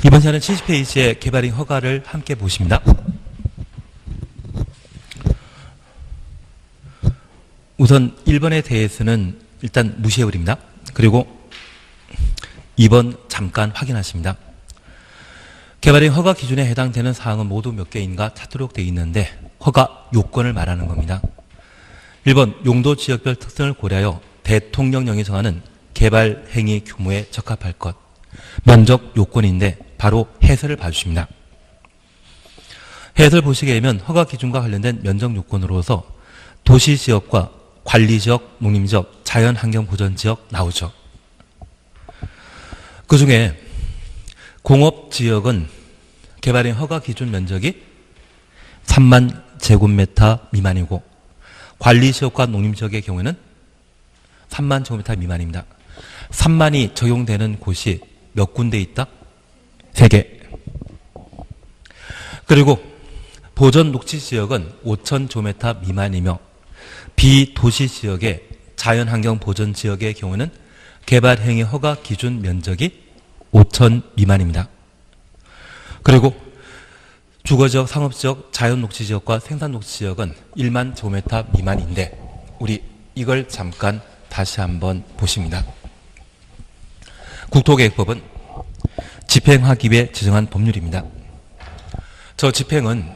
이번 시간은 70페이지의 개발행 허가를 함께 보십니다. 우선 1번에 대해서는 일단 무시해버립니다. 그리고 2번 잠깐 확인하십니다. 개발행 허가 기준에 해당되는 사항은 모두 몇 개인가 찾도록 되어 있는데 허가 요건을 말하는 겁니다. 1번 용도 지역별 특성을 고려하여 대통령령이 정하는 개발 행위 규모에 적합할 것. 면적 요건인데 바로 해설을 봐주십니다. 해설 보시게 되면 허가 기준과 관련된 면적 요건으로서 도시지역과 관리지역, 농림지역, 자연환경보전지역 나오죠. 그 중에 공업지역은 개발행 허가 기준 면적이 3만 제곱미터 미만이고 관리지역과 농림지역의 경우에는 3만 제곱미터 미만입니다. 3만이 적용되는 곳이 몇 군데 있다? 3개. 그리고 보전 녹지지역은 5천 제곱미터 미만이며 비도시지역의 자연환경보전지역의 경우는 개발행위 허가 기준 면적이 5천 미만입니다. 그리고 주거지역, 상업지역, 자연녹지지역과 생산녹지지역은 1만 제곱미터 미만인데 우리 이걸 잠깐 다시 한번 보십니다. 국토계획법은 집행하기 위해 지정한 법률입니다. 저 집행은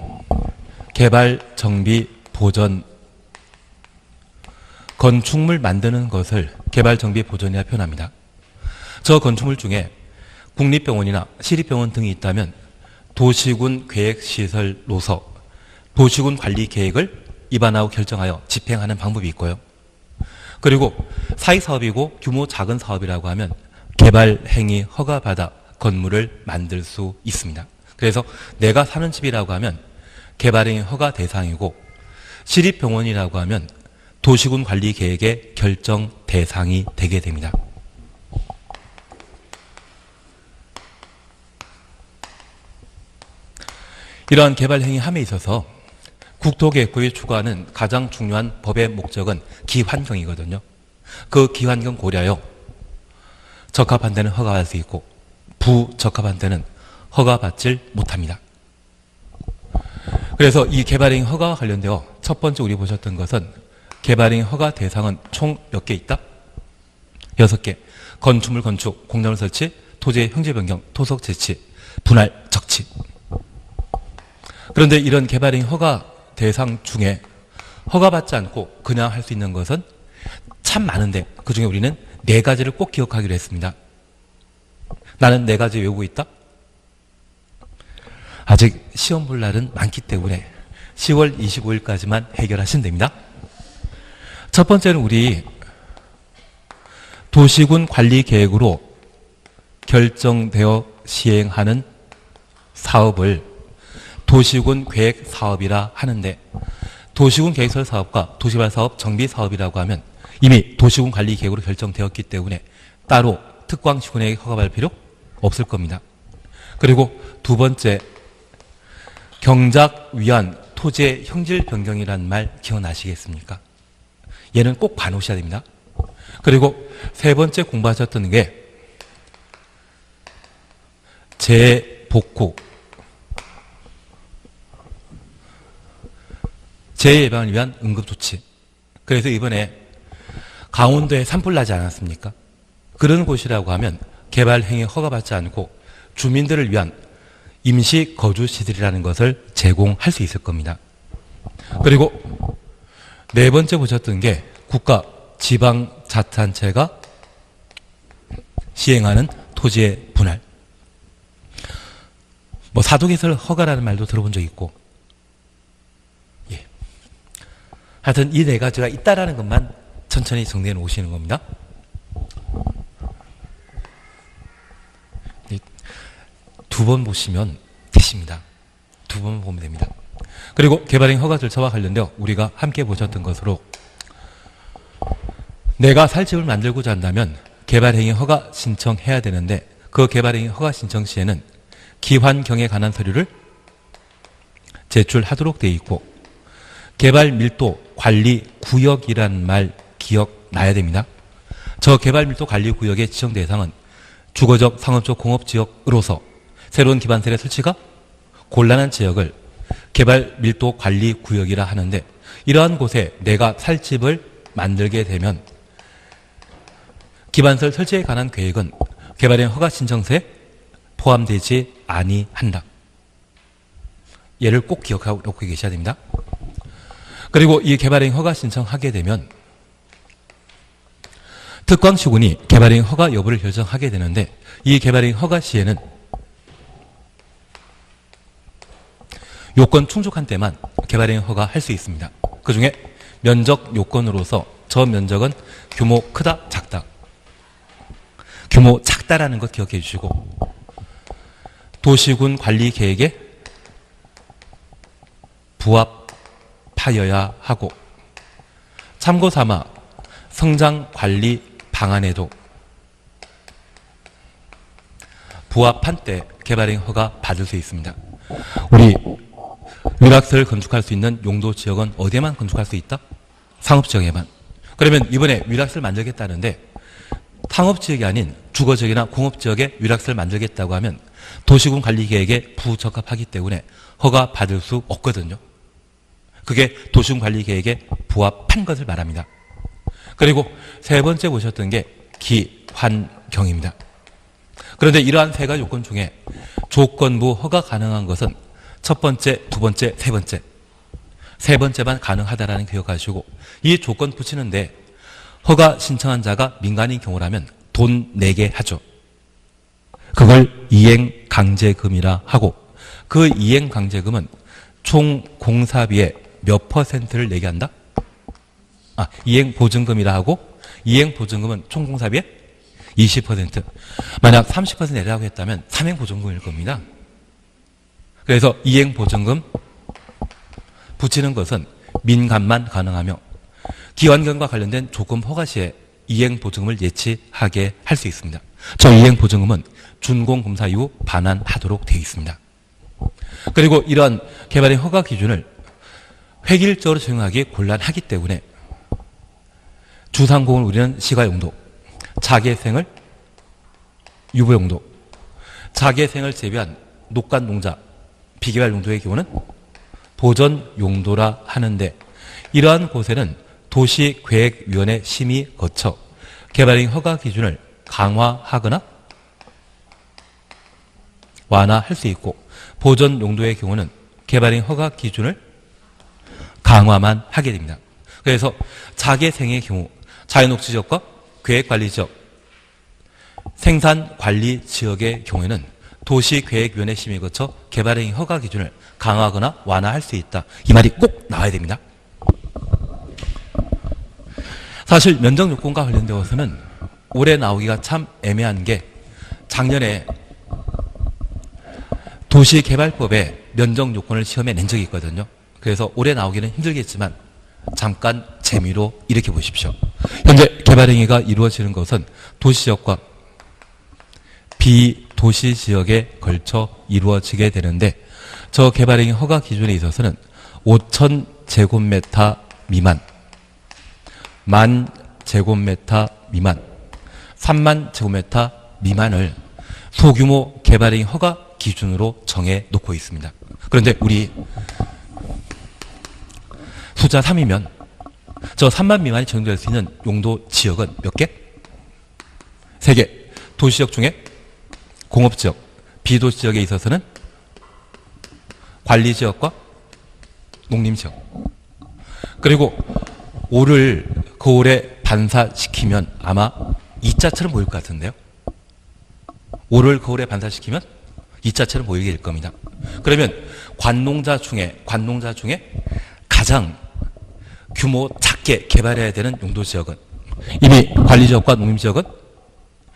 개발, 정비, 보전, 건축물 만드는 것을 개발, 정비, 보전이라 표현합니다. 저 건축물 중에 국립병원이나 시립병원 등이 있다면 도시군 계획시설 노서, 도시군 관리 계획을 입안하고 결정하여 집행하는 방법이 있고요. 그리고 사익사업이고 규모 작은 사업이라고 하면 개발행위 허가받아 건물을 만들 수 있습니다. 그래서 내가 사는 집이라고 하면 개발행위 허가 대상이고 시립병원이라고 하면 도시군 관리 계획의 결정 대상이 되게 됩니다. 이러한 개발행위 함에 있어서 국토계획법이 추구하는 가장 중요한 법의 목적은 기환경이거든요. 그 기환경 고려하여 적합한 데는 허가받을 수 있고 부적합한 데는 허가받질 못합니다. 그래서 이 개발행위 허가와 관련되어 첫 번째 우리 보셨던 것은 개발행위 허가 대상은 총 몇 개 있다? 6개. 건축물 건축, 공단물 설치, 토지의 형질 변경, 토속 재치, 분할 적치. 그런데 이런 개발행위 허가 대상 중에 허가받지 않고 그냥 할 수 있는 것은 참 많은데 그 중에 우리는 4가지를 꼭 기억하기로 했습니다. 나는 4가지 외우고 있다? 아직 시험 볼 날은 많기 때문에 10월 25일까지만 해결하시면 됩니다. 첫 번째는 우리 도시군 관리 계획으로 결정되어 시행하는 사업을 도시군 계획 사업이라 하는데 도시군 계획설 사업과 도시발 사업, 정비 사업이라고 하면 이미 도시군 관리 계획으로 결정되었기 때문에 따로 특광시군에게 허가받을 필요 없을 겁니다. 그리고 두 번째, 경작 위한 토지의 형질 변경이라는 말 기억나시겠습니까? 얘는 꼭 봐놓으셔야 됩니다. 그리고 세 번째 공부하셨던 게 재복구, 재해 예방을 위한 응급조치. 그래서 이번에 강원도에 산불 나지 않았습니까? 그런 곳이라고 하면 개발행위 허가받지 않고 주민들을 위한 임시 거주시설이라는 것을 제공할 수 있을 겁니다. 그리고 네 번째 보셨던 게 국가 지방자치단체가 시행하는 토지의 분할. 사도개설 허가라는 말도 들어본 적 있고, 예. 하여튼 이 4가지가 있다라는 것만 천천히 정리해 놓으시는 겁니다. 2번 보시면 되십니다. 2번 보면 됩니다. 그리고 개발행위 허가 절차와 관련되어 우리가 함께 보셨던 것으로 내가 살 집을 만들고자 한다면 개발행위 허가 신청해야 되는데 그 개발행위 허가 신청 시에는 기환경에 관한 서류를 제출하도록 되어 있고 개발 밀도 관리 구역이라는 말 기억나야 됩니다. 저 개발 밀도 관리 구역의 지정 대상은 주거적, 상업적, 공업지역으로서 새로운 기반설의 설치가 곤란한 지역을 개발 밀도 관리 구역이라 하는데, 이러한 곳에 내가 살 집을 만들게 되면 기반설 설치에 관한 계획은 개발행 허가 신청서에 포함되지 아니한다. 얘를 꼭 기억하고 놓고 계셔야 됩니다. 그리고 이 개발행 허가 신청하게 되면 특광시군이 개발행 허가 여부를 결정하게 되는데, 이 개발행 허가 시에는 요건 충족한 때만 개발행 허가 할 수 있습니다. 그 중에 면적 요건으로서 저 면적은 규모 크다, 작다. 규모 작다라는 것 기억해 주시고, 도시군 관리 계획에 부합하여야 하고, 참고 삼아 성장 관리 방안에도 부합한 때 개발행 허가 받을 수 있습니다. 우리 위락설을 건축할 수 있는 용도 지역은 어디에만 건축할 수 있다? 상업지역에만. 그러면 이번에 위락설 만들겠다는데 상업지역이 아닌 주거지역이나 공업지역에 위락설 만들겠다고 하면 도시군 관리계획에 부적합하기 때문에 허가 받을 수 없거든요. 그게 도시군 관리계획에 부합한 것을 말합니다. 그리고 세 번째 보셨던 게 기환경입니다. 그런데 이러한 세 가지 요건 중에 조건부 허가 가능한 것은 첫 번째, 두 번째, 세 번째. 세 번째만 가능하다라는 기억하시고, 이 조건 붙이는데 허가 신청한 자가 민간인 경우라면 돈 내게 하죠. 그걸 이행강제금이라 하고, 그 이행강제금은 총 공사비의 몇 퍼센트를 내게 한다? 이행보증금이라 하고, 이행보증금은 총 공사비의 20%. 만약 30% 내라고 했다면 삼행보증금일 겁니다. 그래서 이행보증금 붙이는 것은 민간만 가능하며, 기환경과 관련된 조건 허가 시에 이행보증금을 예치하게 할 수 있습니다. 저 이행보증금은 준공검사 이후 반환하도록 되어 있습니다. 그리고 이러한 개발의 허가 기준을 획일적으로 적용하기 곤란하기 때문에 주상공을 우리는 시가용도, 자개생을 유보용도, 자개생을 제외한 녹간농자, 비개발 용도의 경우는 보전용도라 하는데, 이러한 곳에는 도시계획위원회 심의 거쳐 개발행 허가 기준을 강화하거나 완화할 수 있고, 보전용도의 경우는 개발행 허가 기준을 강화만 하게 됩니다. 그래서 자개생의 경우 자연녹지지역과 계획관리지역, 생산관리지역의 경우에는 도시계획위원회 심의에 거쳐 개발행 허가 기준을 강화하거나 완화할 수 있다. 이 말이 꼭 나와야 됩니다. 사실 면적요건과 관련되어서는 올해 나오기가 참 애매한 게, 작년에 도시개발법에 면적요건을 시험에 낸 적이 있거든요. 그래서 올해 나오기는 힘들겠지만 잠깐 재미로 이렇게 보십시오. 현재 개발행위가 이루어지는 것은 도시지역과 비도시지역에 걸쳐 이루어지게 되는데, 저 개발행위 허가 기준에 있어서는 5,000제곱미터 미만, 10,000제곱미터 미만, 30,000제곱미터 미만을 소규모 개발행위 허가 기준으로 정해 놓고 있습니다. 그런데 우리 숫자 3이면 저 3만 미만이 적용될 수 있는 용도 지역은 몇 개? 3개. 도시지역 중에 공업지역, 비도시지역에 있어서는 관리지역과 농림지역. 그리고 올을 거울에 반사시키면 아마 이자처럼 보일 것 같은데요. 올을 거울에 반사시키면 이자처럼 보이게 될 겁니다. 그러면 관농자 중에 가장 규모 작게 개발해야 되는 용도지역은, 이미 관리지역과 농림지역은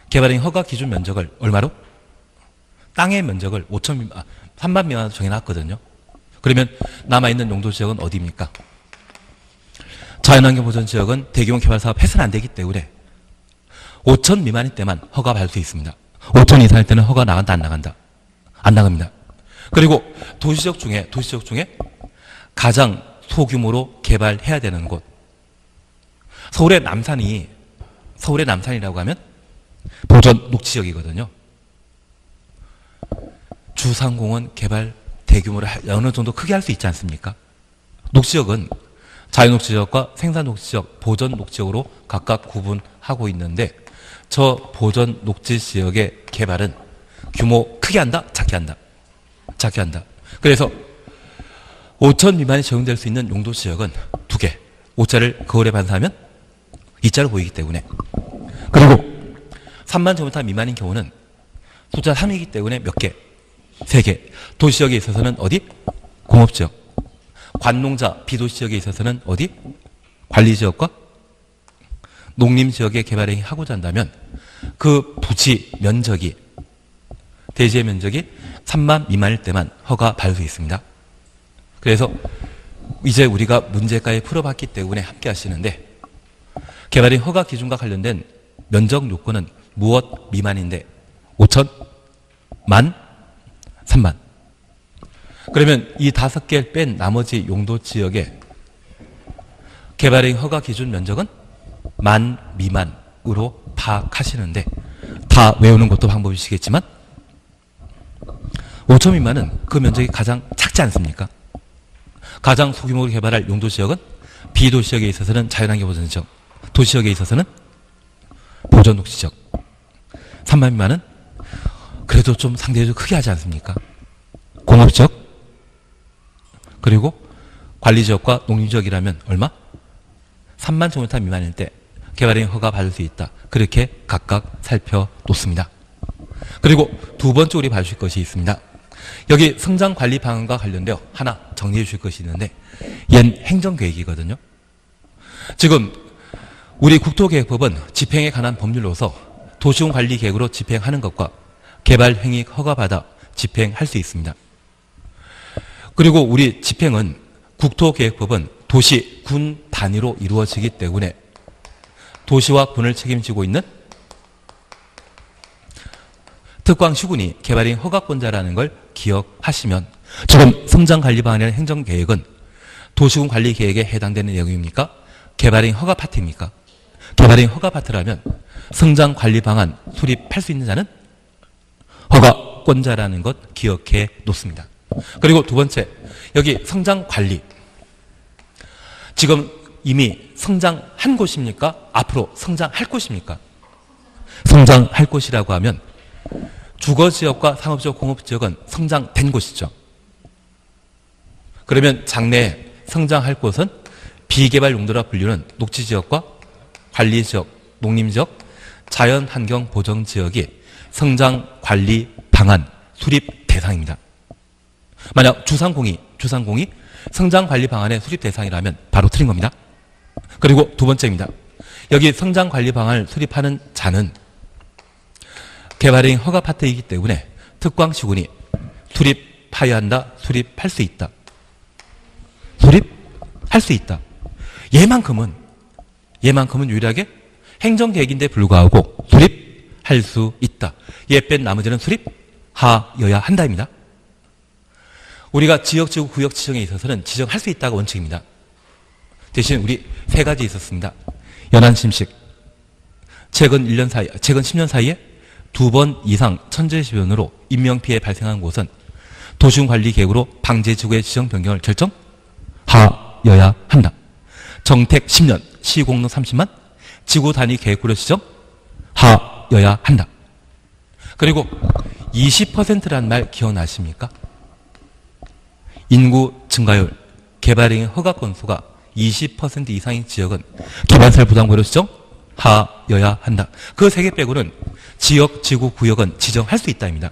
개발행 허가 기준 면적을 얼마로? 땅의 면적을 3만 미만으로 정해놨거든요. 그러면 남아있는 용도지역은 어디입니까? 자연환경보전지역은 대규모 개발사업 해서는 안 되기 때문에 5천 미만일 때만 허가 받을 수 있습니다. 5천 이상일 때는 허가 나간다, 안 나간다? 안 나갑니다. 그리고 도시지역 중에 가장 소규모로 개발해야 되는 곳, 서울의 남산이라고 하면 보전 녹지역이거든요. 주상공원 개발 대규모로 어느 정도 크게 할 수 있지 않습니까? 녹지역은 자연녹지지역과 생산녹지지역, 보전녹지지역으로 각각 구분하고 있는데 저 보전녹지지역의 개발은 규모 크게 한다? 작게 한다? 작게 한다. 그래서 5천 미만이 적용될 수 있는 용도지역은 2개. 5자를 거울에 반사하면 2자로 보이기 때문에. 그리고 3만 제곱미터 미만인 경우는 숫자 3이기 때문에 몇 개? 3개. 도시지역에 있어서는 어디? 공업지역. 관농자, 비도시지역에 있어서는 어디? 관리지역과 농림지역의 개발행위 하고자 한다면 그 부지 면적이, 대지의 면적이 3만 미만일 때만 허가 받을 수 있습니다. 그래서 이제 우리가 문제까지 풀어봤기 때문에 함께 하시는데, 개발행 허가 기준과 관련된 면적 요건은 무엇 미만인데 5천, 만, 3만. 그러면 이 5개를 뺀 나머지 용도 지역의 개발행 허가 기준 면적은 만 미만으로 파악하시는데, 다 외우는 것도 방법이시겠지만 5천 미만은 그 면적이 가장 작지 않습니까? 가장 소규모로 개발할 용도 지역은 비도시지역에 있어서는 자연환경 보전지역, 도시지역에 있어서는 보전녹지지역. 3만 미만은 그래도 좀 상대적으로 크게 하지 않습니까? 공업지역, 그리고 관리지역과 농림지역이라면 얼마? 3만 제곱미터 미만일 때 개발행 허가 받을 수 있다. 그렇게 각각 살펴놓습니다. 그리고 두 번째 우리 봐주실 것이 있습니다. 여기 성장관리 방안과 관련되어 하나 정리해 주실 것이 있는데, 얜 행정계획이거든요. 지금 우리 국토계획법은 집행에 관한 법률로서 도시군관리계획으로 집행하는 것과 개발행위 허가받아 집행할 수 있습니다. 그리고 우리 집행은 국토계획법은 도시, 군 단위로 이루어지기 때문에 도시와 군을 책임지고 있는 특광시군이 개발행 허가권자라는 걸 기억하시면, 지금 성장관리방안이라는 행정계획은 도시군 관리계획에 해당되는 내용입니까? 개발행 허가 파트입니까? 개발행 허가 파트라면 성장관리방안 수립할 수 있는 자는 허가권자라는 것 기억해 놓습니다. 그리고 두 번째, 여기 성장관리. 지금 이미 성장한 곳입니까? 앞으로 성장할 곳입니까? 성장할 곳이라고 하면 주거지역과 상업지역, 공업지역은 성장된 곳이죠. 그러면 장래에 성장할 곳은 비개발 용도라 불리는 녹지지역과 관리지역, 농림지역, 자연환경보전지역이 성장관리 방안 수립 대상입니다. 만약 주상공이 성장관리 방안의 수립 대상이라면 바로 틀린 겁니다. 그리고 두 번째입니다. 여기 성장관리 방안을 수립하는 자는 개발행 허가 파트이기 때문에 특광시군이 수립하여야 한다, 수립할 수 있다. 수립할 수 있다. 얘만큼은 유일하게 행정계획인데 불구하고 수립할 수 있다. 얘 뺀 나머지는 수립하여야 한다입니다. 우리가 지역, 지구, 구역 지정에 있어서는 지정할 수 있다가 원칙입니다. 대신 우리 세 가지 있었습니다. 연안심식. 최근 10년 사이에 2번 이상 천재지변으로 인명피해 발생한 곳은 도시군관리계획으로 방제지구의 지정 변경을 결정하여야 한다. 정택 10년, 시공로 30만, 지구단위 계획구로 지정하여야 한다. 그리고 20%라는 말 기억나십니까? 인구 증가율, 개발행위 허가 건수가 20% 이상인 지역은 기반시설 부담구로 지정하여야 한다. 그 세 개 빼고는 지역, 지구, 구역은 지정할 수 있다입니다.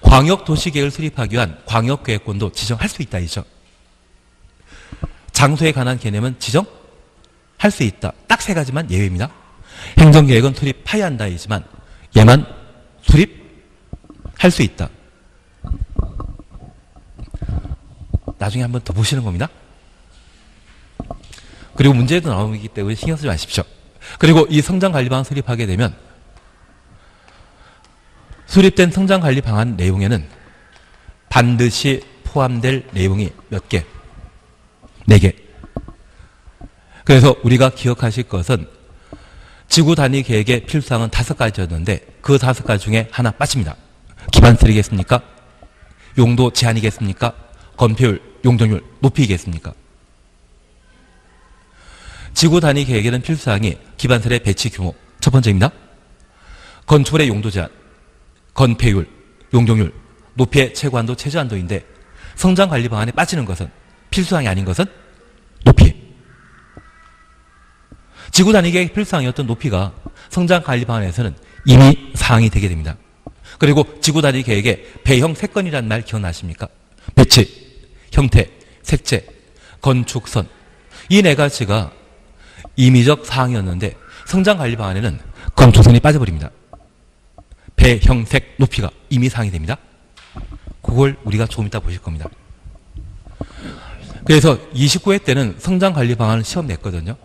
광역도시계획을 수립하기 위한 광역계획권도 지정할 수 있다이죠. 장소에 관한 개념은 지정할 수 있다. 딱 세 가지만 예외입니다. 행정계획은 수립해야 한다이지만 얘만 수립할 수 있다. 나중에 한번 더 보시는 겁니다. 그리고 문제도 나오기 때문에 신경 쓰지 마십시오. 그리고 이 성장관리방안 수립하게 되면 수립된 성장관리방안 내용에는 반드시 포함될 내용이 몇 개? 4개. 그래서 우리가 기억하실 것은 지구단위 계획의 필수사항은 5가지였는데 그 5가지 중에 하나 빠집니다. 기반시설이겠습니까? 용도 제한이겠습니까? 건폐율, 용적률 높이겠습니까? 지구 단위 계획에는 필수사항이 기반설의 배치 규모 첫 번째입니다. 건축물의 용도 제한, 건폐율, 용적률, 높이의 최고한도, 최저한도인데 성장관리 방안에 빠지는 것은 필수사항이 아닌 것은 높이. 지구 단위 계획 필수사항이었던 높이가 성장관리 방안에서는 이미 사항이 되게 됩니다. 그리고 지구 단위 계획의 배형 3건이라는 말 기억나십니까? 배치, 형태, 색채, 건축선. 이 4가지가 임의적 사항이었는데 성장관리 방안에는 건축선이 빠져버립니다. 배, 형, 색, 높이가 임의 사항이 됩니다. 그걸 우리가 조금 이따 보실 겁니다. 그래서 29회 때는 성장관리 방안을 시험 냈거든요.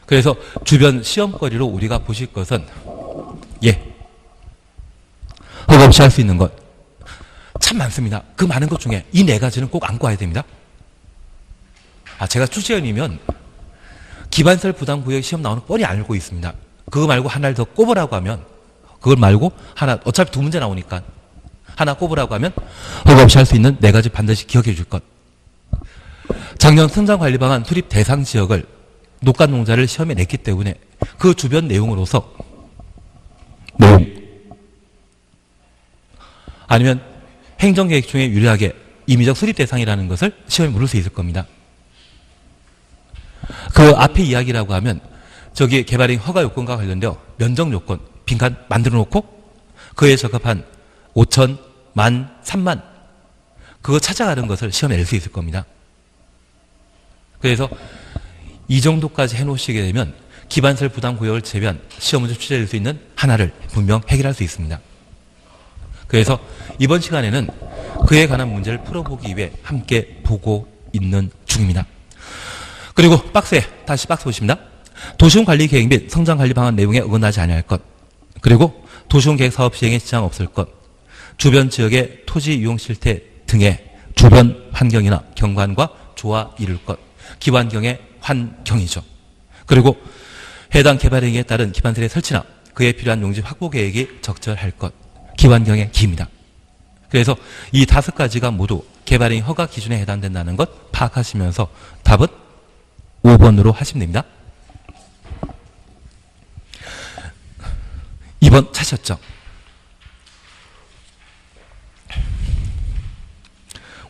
그래서 주변 시험거리로 우리가 보실 것은 허가 없이 할 수 있는 것 참 많습니다. 그 많은 것 중에 이 4가지는 꼭 안고 와야 됩니다. 제가 출제원이면 기반설 부담구역 시험 나오는 거 뻔히 알고 있습니다. 그거 말고 하나를 더 꼽으라고 하면 그걸 말고 하나 어차피 2문제 나오니까 하나 꼽으라고 하면 허가 없이 할 수 있는 4가지 반드시 기억해 줄 것. 작년 성장관리방안 수립 대상 지역을 녹간농자를 시험에 냈기 때문에 그 주변 내용으로서 내용 아니면 행정계획 중에 유리하게 임의적 수립 대상이라는 것을 시험에 물을 수 있을 겁니다. 그 앞에 이야기라고 하면 저기 개발행 허가 요건과 관련되어 면적 요건 빈칸 만들어 놓고 그에 적합한 5천, 10,000, 30,000 그거 찾아가는 것을 시험에 낼 수 있을 겁니다. 그래서 이 정도까지 해놓으시게 되면 기반설 부담구역을 제외한 시험 문제 출제될 수 있는 하나를 분명 해결할 수 있습니다. 그래서 이번 시간에는 그에 관한 문제를 풀어보기 위해 함께 보고 있는 중입니다. 그리고 다시 박스 보십니다. 도시군관리 계획 및 성장관리 방안 내용에 어긋나지 아니할 것, 그리고 도시군계획 사업 시행에 지장 없을 것, 주변 지역의 토지 이용 실태 등의 주변 환경이나 경관과 조화 이룰 것, 기반경의 환경이죠. 그리고 해당 개발 행위에 따른 기반설의 설치나 그에 필요한 용지 확보 계획이 적절할 것, 기반경의 기입니다. 그래서 이 5가지가 모두 개발 행위 허가 기준에 해당된다는 것 파악하시면서 답은 5번으로 하시면 됩니다. 2번 찾으셨죠?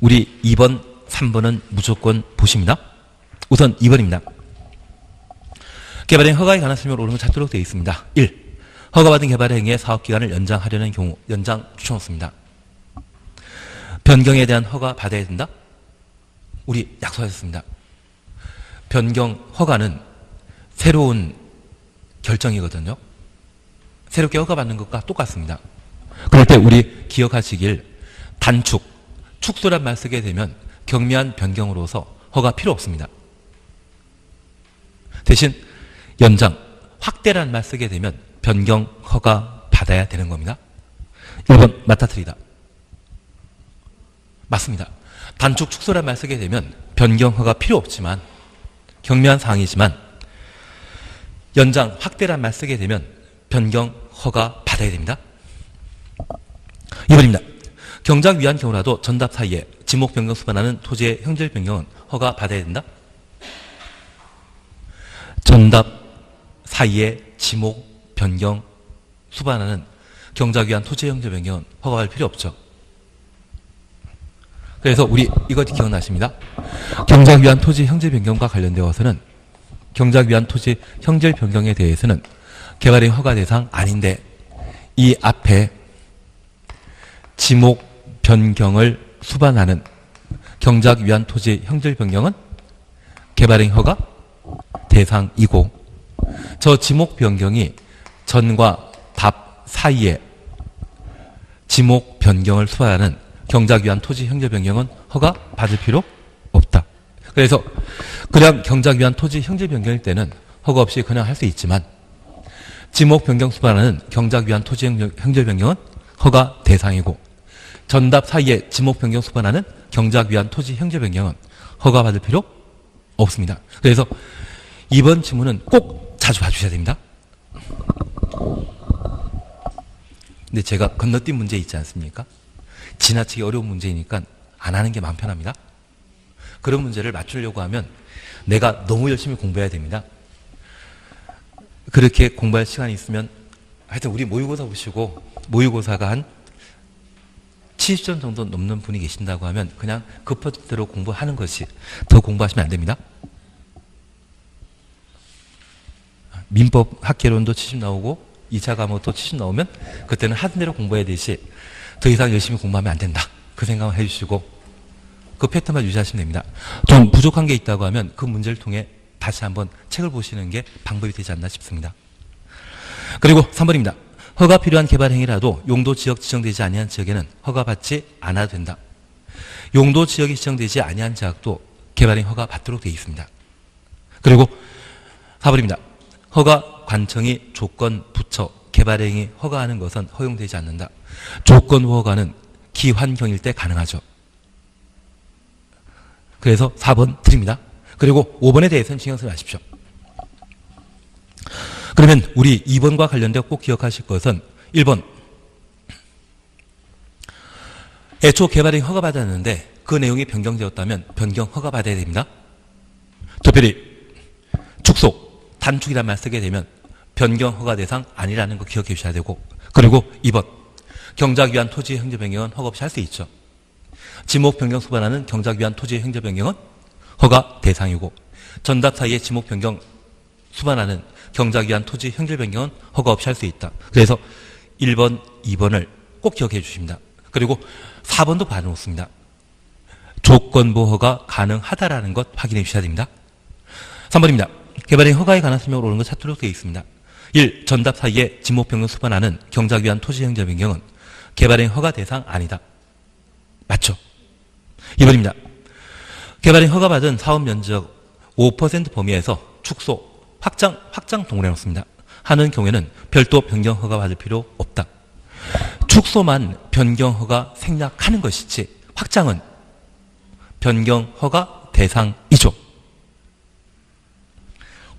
우리 2번, 3번은 무조건 보십니다. 우선 2번입니다. 개발행위 허가에 관한 설명을 옳은 걸 찾도록 되어 있습니다. 1. 허가받은 개발행위의 사업기간을 연장하려는 경우 연장 추천없습니다. 변경에 대한 허가 받아야 된다? 우리 약속하셨습니다. 변경 허가는 새로운 결정이거든요. 새롭게 허가받는 것과 똑같습니다. 그럴 때 우리 기억하시길 단축, 축소란 말 쓰게 되면 경미한 변경으로서 허가 필요 없습니다. 대신 연장, 확대란 말 쓰게 되면 변경 허가 받아야 되는 겁니다. 1번 맞다트리다. 맞습니다. 단축, 축소란 말 쓰게 되면 변경 허가 필요 없지만 경미한 사항이지만 연장, 확대란 말 쓰게 되면 변경 허가 받아야 됩니다. 2번입니다. 경작 위한 경우라도 전답 사이에 지목 변경 수반하는 토지의 형질 변경은 허가 받아야 된다. 전답 사이에 지목 변경 수반하는 경작 위한 토지의 형질 변경은 허가할 필요 없죠. 그래서 우리 이거 기억나십니다. 경작 위한 토지 형질 변경과 관련되어서는 경작 위한 토지 형질 변경에 대해서는 개발행위 허가 대상 아닌데 이 앞에 지목 변경을 수반하는 경작 위한 토지 형질 변경은 개발행위 허가 대상이고 저 지목 변경이 전과 답 사이에 지목 변경을 수반하는 경작 위한 토지 형질 변경은 허가 받을 필요 없다. 그래서 그냥 경작 위한 토지 형질 변경일 때는 허가 없이 그냥 할 수 있지만 지목 변경 수반하는 경작 위한 토지 형질 변경은 허가 대상이고 전답 사이에 지목 변경 수반하는 경작 위한 토지 형질 변경은 허가 받을 필요 없습니다. 그래서 이번 지문은 꼭 자주 봐주셔야 됩니다. 근데 제가 건너뛴 문제 있지 않습니까? 지나치게 어려운 문제이니까 안 하는 게 마음 편합니다. 그런 문제를 맞추려고 하면 내가 너무 열심히 공부해야 됩니다. 그렇게 공부할 시간이 있으면 하여튼 우리 모의고사 보시고 모의고사가 한 70점 정도 넘는 분이 계신다고 하면 그냥 급한 대로 공부하는 것이 더 공부하시면 안 됩니다. 민법 학개론도 70 나오고 2차 과목도 70 나오면 그때는 하던 대로 공부해야 되지 더 이상 열심히 공부하면 안 된다. 그 생각을 해주시고 그 패턴만 유지하시면 됩니다. 좀 부족한 게 있다고 하면 그 문제를 통해 다시 한번 책을 보시는 게 방법이 되지 않나 싶습니다. 그리고 3번입니다. 허가 필요한 개발 행위라도 용도 지역 지정되지 아니한 지역에는 허가받지 않아도 된다. 용도 지역이 지정되지 아니한 지역도 개발 행위 허가 받도록 되어 있습니다. 그리고 4번입니다. 허가 관청이 조건 붙여 개발 행위 허가하는 것은 허용되지 않는다. 조건 허가는 기환경일 때 가능하죠. 그래서 4번 드립니다. 그리고 5번에 대해서는 신경 쓰지 마십시오. 그러면 우리 2번과 관련되어 꼭 기억하실 것은 1번 애초 개발행위 허가받았는데 그 내용이 변경되었다면 변경 허가받아야 됩니다. 특별히 축소, 단축이란 말 쓰게 되면 변경 허가 대상 아니라는 거 기억해 주셔야 되고 그리고 2번 경작 위한 토지 행정 변경은 허가 없이 할 수 있죠. 지목 변경 수반하는 경작 위한 토지 행정 변경은 허가 대상이고 전답 사이에 지목 변경 수반하는 경작 위한 토지 행정 변경은 허가 없이 할 수 있다. 그래서 1번, 2번을 꼭 기억해 주십니다. 그리고 4번도 봐놓습니다. 조건부 허가 가능하다라는 것 확인해 주셔야 됩니다. 3번입니다. 개발행위 허가의 가능성이 오르는 것 찾도록 되어 있습니다. 1. 전답 사이에 지목 변경 수반하는 경작 위한 토지 행정 변경은 개발행위 허가 대상 아니다. 맞죠? 2번입니다. 개발행위 허가받은 사업 면적 5% 범위에서 축소, 확장 동원해 놓습니다. 하는 경우에는 별도 변경 허가 받을 필요 없다. 축소만 변경 허가 생략하는 것이지 확장은 변경 허가 대상이죠.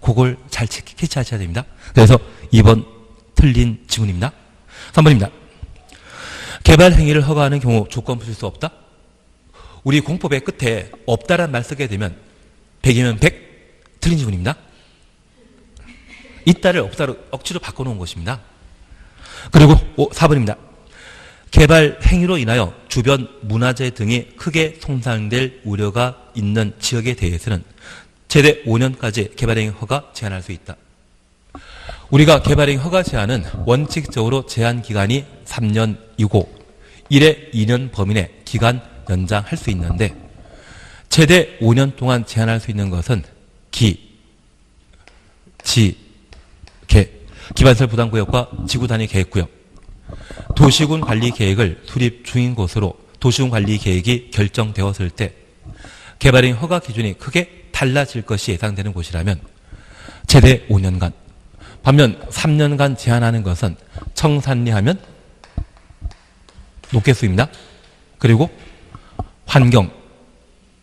그걸 잘 캐치하셔야 됩니다. 그래서 2번 틀린 지문입니다. 3번입니다. 개발 행위를 허가하는 경우 조건 붙일 수 없다? 우리 공법의 끝에 없다란 말 쓰게 되면 100이면 100 틀린 지문입니다. 있다를 없다로 억지로 바꿔놓은 것입니다. 그리고 4번입니다. 개발 행위로 인하여 주변 문화재 등이 크게 손상될 우려가 있는 지역에 대해서는 최대 5년까지 개발행위 허가 제한할 수 있다. 우리가 개발행위 허가 제한은 원칙적으로 제한 기간이 3년이고 1에 2년 범위 내 기간 연장할 수 있는데 최대 5년 동안 제한할 수 있는 것은 기반시설 부담구역과 지구단위 계획구역, 도시군 관리 계획을 수립 중인 곳으로 도시군 관리 계획이 결정되었을 때 개발행위 허가 기준이 크게 달라질 것이 예상되는 곳이라면 최대 5년간, 반면 3년간 제한하는 것은 청산리하면 높겠습니다. 그리고 환경,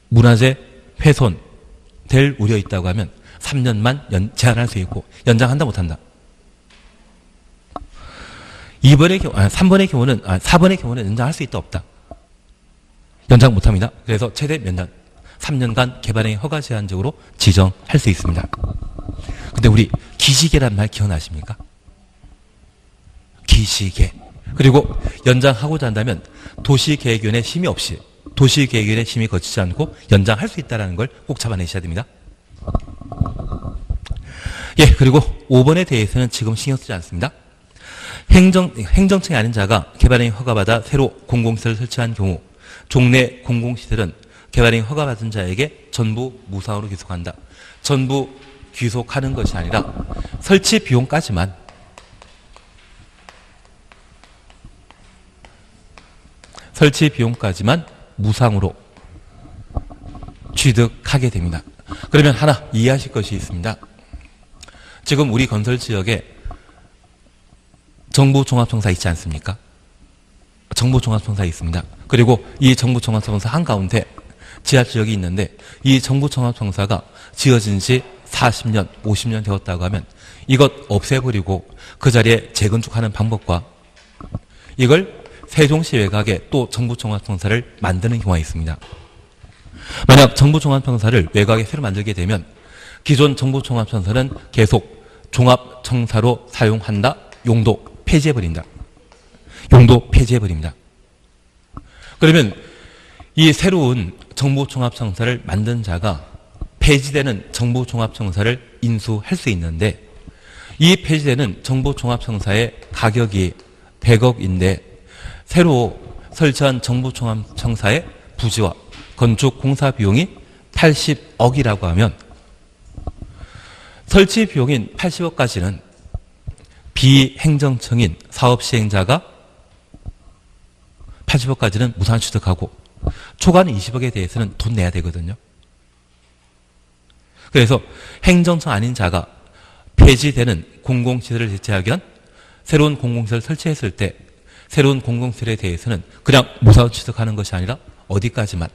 문화재 훼손 될 우려 있다고 하면 3년만 제한할 수 있고 연장한다 못한다. 4번의 경우는 연장할 수 있다 없다. 연장 못합니다. 그래서 최대 몇 년? 3년간 개발행위 허가 제한적으로 지정할 수 있습니다. 근데 우리 기시계란 말 기억나십니까? 기시계. 그리고 연장하고자 한다면 도시계획위원회 심의 없이 도시계획위원회 심의 거치지 않고 연장할 수 있다는 걸 꼭 잡아내셔야 됩니다. 예, 그리고 5번에 대해서는 지금 신경 쓰지 않습니다. 행정청이 아닌 자가 개발행위 허가받아 새로 공공시설을 설치한 경우 종래 공공시설은 개발행위 허가받은 자에게 전부 무상으로 귀속한다. 전부 귀속하는 것이 아니라 설치 비용까지만 무상으로 취득하게 됩니다. 그러면 하나 이해하실 것이 있습니다. 지금 우리 건설 지역에 정부종합청사 있지 않습니까? 정부종합청사 있습니다. 그리고 이 정부종합청사 한가운데 지하지역이 있는데 이 정부종합청사가 지어진 지 40년, 50년 되었다고 하면 이것 없애버리고 그 자리에 재건축하는 방법과 이걸 세종시 외곽에 또 정부종합청사를 만드는 경우가 있습니다. 만약 정부종합청사를 외곽에 새로 만들게 되면 기존 정부종합청사는 계속 종합청사로 사용한다. 용도 폐지해버린다. 용도 폐지해버립니다. 그러면 이 새로운 정부종합청사를 만든 자가 폐지되는 정부종합청사를 인수할 수 있는데 이 폐지되는 정부종합청사의 가격이 100억인데 새로 설치한 정부종합청사의 부지와 건축 공사 비용이 80억이라고 하면 설치 비용인 80억까지는 비행정청인 사업시행자가 80억까지는 무상 취득하고 초과한 20억에 대해서는 돈 내야 되거든요. 그래서 행정청 아닌 자가 폐지되는 공공시설을 대체하기 위한 새로운 공공시설을 설치했을 때 새로운 공공시설에 대해서는 그냥 무상 취득하는 것이 아니라 어디까지만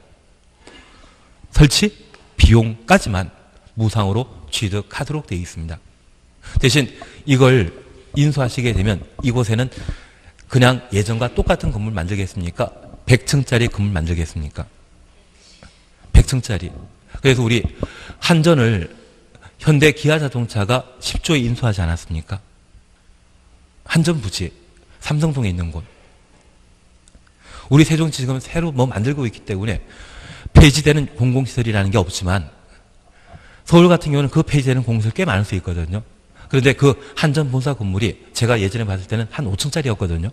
설치 비용까지만 무상으로 취득하도록 되어 있습니다. 대신 이걸 인수하시게 되면 이곳에는 그냥 예전과 똑같은 건물 만들겠습니까? 100층짜리 건물 만들겠습니까? 100층짜리. 그래서 우리 한전을 현대 기아자동차가 10조에 인수하지 않았습니까? 한전 부지, 삼성동에 있는 곳. 우리 세종시 지금 새로 뭐 만들고 있기 때문에 폐지되는 공공시설이라는 게 없지만 서울 같은 경우는 그 폐지되는 공공시설 꽤 많을 수 있거든요. 그런데 그 한전 본사 건물이 제가 예전에 봤을 때는 한 5층짜리였거든요.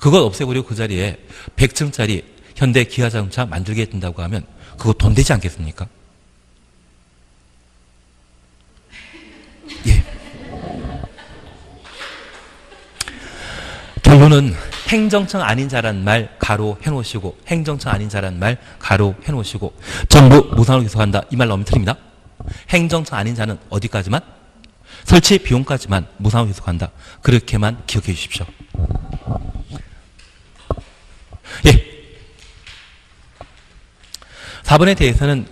그걸 없애버리고 그 자리에 100층짜리 현대 기아자동차 만들게 된다고 하면 그거 돈 되지 않겠습니까? 예. 결론은 행정청 아닌 자란 말 가로 해놓으시고 행정청 아닌 자란 말 가로 해놓으시고 정부 무상으로 기소한다. 이 말 너무 틀립니다. 행정청 아닌 자는 어디까지만? 설치 비용까지만 무상으로 기소한다. 그렇게만 기억해 주십시오. 예. 4번에 대해서는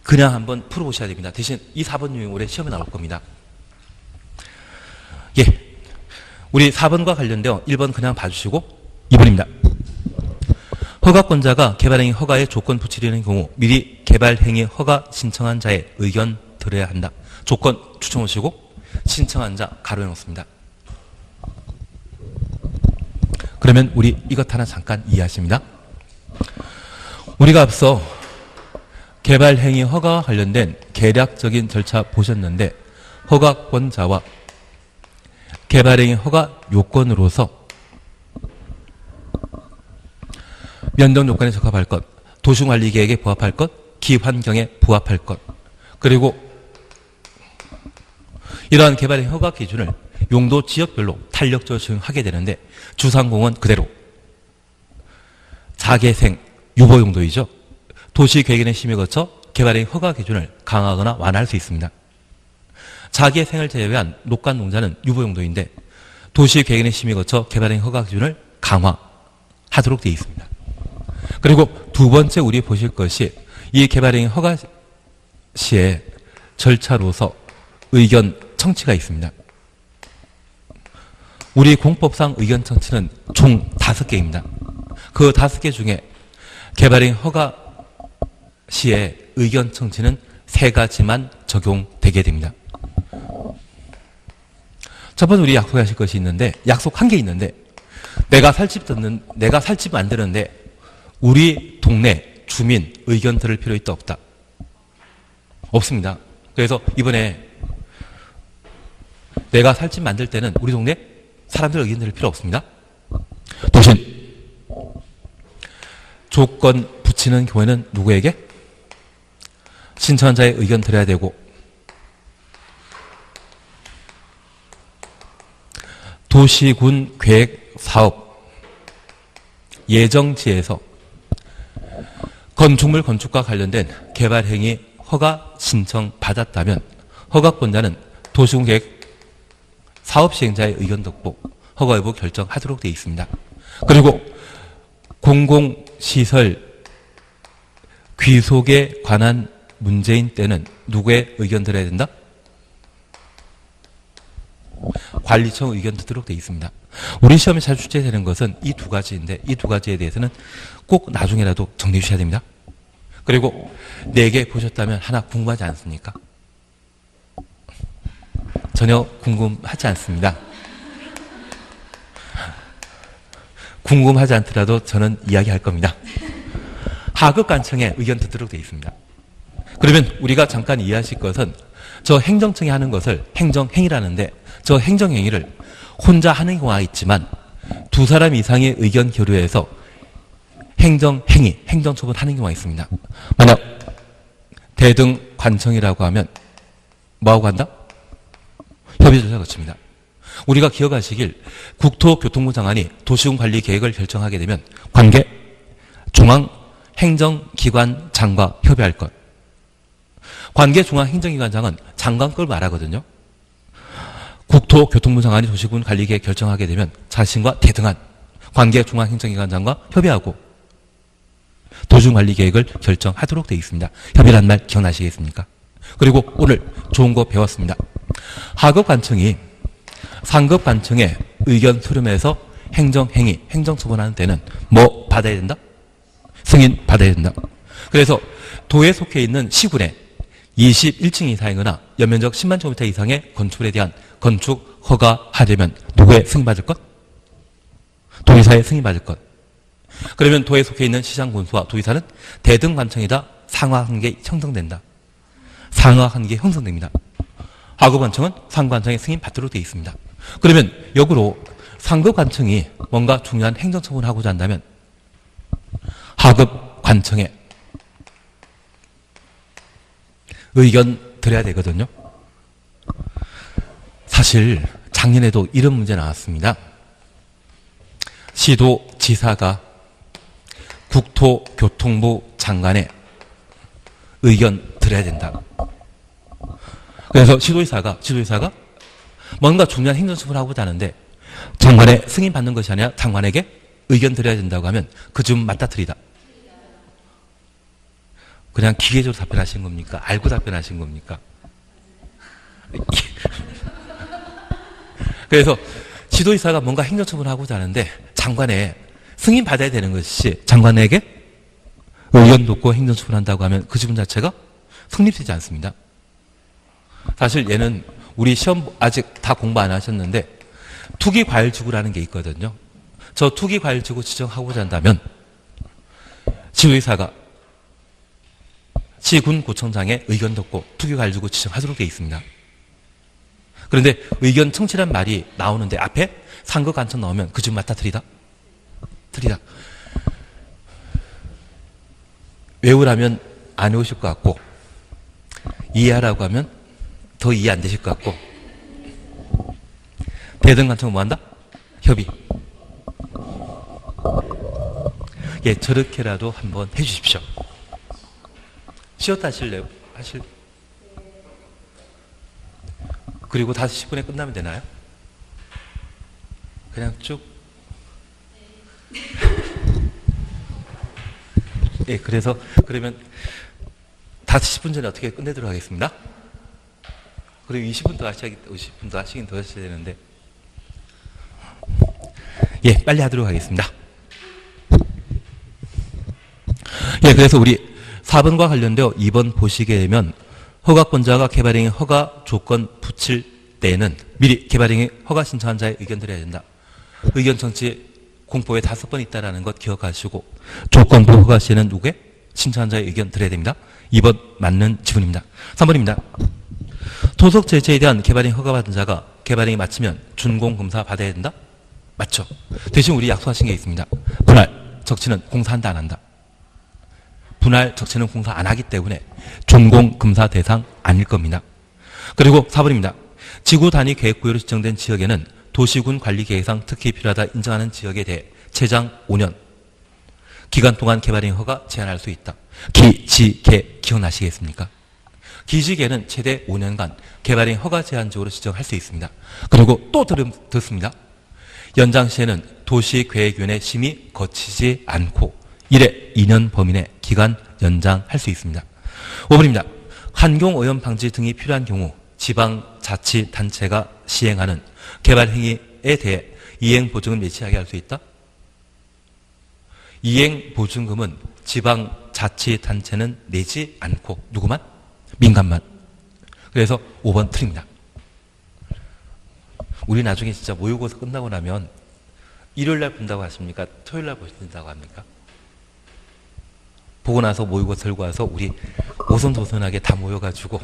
그냥 한번 풀어보셔야 됩니다. 대신 이 4번 유형 올해 시험에 나올 겁니다. 예. 우리 4번과 관련되어 1번 그냥 봐주시고 2번입니다. 허가권자가 개발행위 허가에 조건 붙이려는 경우 미리 개발행위 허가 신청한 자의 의견 들어야 한다. 조건 추천하시고 신청한 자 가로해 놓습니다. 그러면 우리 이것 하나 잠깐 이해하십니다. 우리가 앞서 개발행위 허가와 관련된 계략적인 절차 보셨는데 허가권자와 개발행위 허가 요건으로서 면적 요건에 적합할 것, 도시관리계획에 부합할 것, 기환경에 부합할 것, 그리고 이러한 개발행위 허가 기준을 용도 지역별로 탄력적으로 적용하게 되는데 주상공은 그대로 자개생 유보용도이죠. 도시계획위원회 심의 거쳐 개발행위 허가 기준을 강화하거나 완화할 수 있습니다. 자개생을 제외한 녹간농자는 유보용도인데 도시계획위원회 심의 거쳐 개발행위 허가 기준을 강화하도록 되어 있습니다. 그리고 두 번째 우리 보실 것이 이 개발행위 허가 시의 절차로서 의견 청취가 있습니다. 우리 공법상 의견 청취는 총 5개입니다. 그 5개 중에 개발행위 허가 시의 의견 청취는 3가지만 적용되게 됩니다. 첫 번째 우리 약속하실 것이 있는데 약속 한 개 있는데 내가 살집 만드는데 우리 동네 주민 의견 들을 필요 있다 없다? 없습니다. 그래서 이번에 내가 살집 만들 때는 우리 동네 사람들 의견 들을 필요 없습니다. 대신 조건 붙이는 경우에는 누구에게? 신청한 자의 의견 들어야 되고 도시군 계획 사업 예정지에서 건축물 건축과 관련된 개발행위 허가 신청 받았다면 허가권자는 도시군 계획 사업 시행자의 의견 듣고 허가 여부 결정하도록 되어 있습니다. 그리고 공공시설 귀속에 관한 문제인 때는 누구의 의견 들어야 된다? 관리청 의견 듣도록 되어 있습니다. 우리 시험에 잘 출제되는 것은 이 두 가지인데 이 두 가지에 대해서는 꼭 나중에라도 정리해 주셔야 됩니다. 그리고 4개 보셨다면 하나 궁금하지 않습니까? 전혀 궁금하지 않습니다. 궁금하지 않더라도 저는 이야기할 겁니다. 하급관청의 의견 듣도록 되어 있습니다. 그러면 우리가 잠깐 이해하실 것은 저 행정청이 하는 것을 행정행위라는데 저 행정행위를 혼자 하는 경우가 있지만 2사람 이상의 의견 교류에서 행정행위, 행정처분하는 경우가 있습니다. 만약 대등관청이라고 하면 뭐하고 한다? 협의조사 거칩니다. 우리가 기억하시길 국토교통부 장관이 도시군관리계획을 결정하게 되면 관계 중앙행정기관장과 협의할 것. 관계 중앙행정기관장은 장관 걸 말하거든요. 국토교통부 장관이 도시군관리계획 결정하게 되면 자신과 대등한 관계 중앙행정기관장과 협의하고 도시군관리계획을 결정하도록 되어 있습니다. 협의란 말 기억나시겠습니까? 그리고 오늘 좋은 거 배웠습니다. 하급관청이 상급관청의 의견 수렴해서 행정행위, 행정처분하는 데는 뭐 받아야 된다? 승인 받아야 된다. 그래서 도에 속해 있는 시군에 21층 이상이거나 연면적 10만 제곱미터 이상의 건축물에 대한 건축 허가하려면 누구의 승인받을 것? 도의사의 승인받을 것. 그러면 도에 속해 있는 시장군수와 도의사는 대등관청이다. 상하관계 형성된다. 상하관계 형성됩니다. 하급관청은 상급관청의 승인받도록 되어 있습니다. 그러면 역으로 상급관청이 뭔가 중요한 행정처분을 하고자 한다면 하급관청에 의견 드려야 되거든요. 사실 작년에도 이런 문제 나왔습니다. 시도지사가 국토교통부 장관의 의견 드려야 된다. 그래서 시도지사가 뭔가 중요한 행정처분을 하고자 하는데 장관의 승인받는 것이 아니라 장관에게 의견 드려야 된다고 하면 그 점 맞다트리다. 그냥 기계적으로 답변하신 겁니까? 알고 답변하신 겁니까? 그래서 지도이사가 뭔가 행정처분을 하고자 하는데 장관의 승인받아야 되는 것이 장관에게 의견 듣고 행정처분한다고 하면 그 지분 자체가 성립되지 않습니다. 사실 얘는 우리 시험 아직 다 공부 안 하셨는데 투기과열지구라는 게 있거든요. 저 투기과열지구 지정하고자 한다면 지도이사가 시군구청장의 의견 듣고 투기과열지구 지정하도록 되어 있습니다. 그런데 의견 청취란 말이 나오는데 앞에 상급관청 나오면 그 집 맞다 틀리다? 외우라면 안 외우실 것 같고 이해하라고 하면 더 이해 안 되실 것 같고 대등관청은 뭐한다? 협의. 예, 저렇게라도 한번 해주십시오. 쉬었다 하실래요? 그리고 5시 10분에 끝나면 되나요? 그냥 쭉. 예, 그래서 그러면 5시 10분 전에 어떻게 끝내도록 하겠습니다. 그리고 20분 더 하시긴 더 하셔야 되는데. 예, 빨리 하도록 하겠습니다. 예, 그래서 우리 4번과 관련되어 2번 보시게 되면 허가권자가 개발행위 허가 조건 붙일 때에는 미리 개발행위 허가 신청한 자의 의견 드려야 된다. 의견 청취 공포에 5번 있다는 것 기억하시고 조건부 허가 시에는 누구의? 신청한 자의 의견 드려야 됩니다. 2번 맞는 지문입니다. 3번입니다. 토속 제재에 대한 개발행위 허가받은 자가 개발행위 마치면 준공검사 받아야 된다? 맞죠? 대신 우리 약속하신 게 있습니다. 분할 적치는 공사한다 안 한다? 분할 적치는 공사 안 하기 때문에 준공검사 대상 아닐 겁니다. 그리고 4번입니다. 지구 단위 계획구역으로 지정된 지역에는 도시군 관리계획상 특히 필요하다 인정하는 지역에 대해 최장 5년 기간 동안 개발행위 허가 제한할 수 있다. 기지개 기억나시겠습니까? 기지개는 최대 5년간 개발행위 허가 제한적으로 지정할 수 있습니다. 그리고 또 듣습니다. 연장 시에는 도시계획위원회 심의 거치지 않고 1회 2년 범위 내 기간 연장할 수 있습니다. 5번입니다. 환경오염 방지 등이 필요한 경우 지방 지방자치단체가 시행하는 개발행위에 대해 이행보증을 매치하게 할 수 있다? 이행보증금은 지방자치단체는 내지 않고 누구만? 민간만. 그래서 5번 틀립니다. 우리 나중에 진짜 모의고사 끝나고 나면 일요일날 본다고 하십니까? 토요일날 보신다고 합니까? 보고 나서 모의고사 들고 와서 우리 오손도손하게 다 모여가지고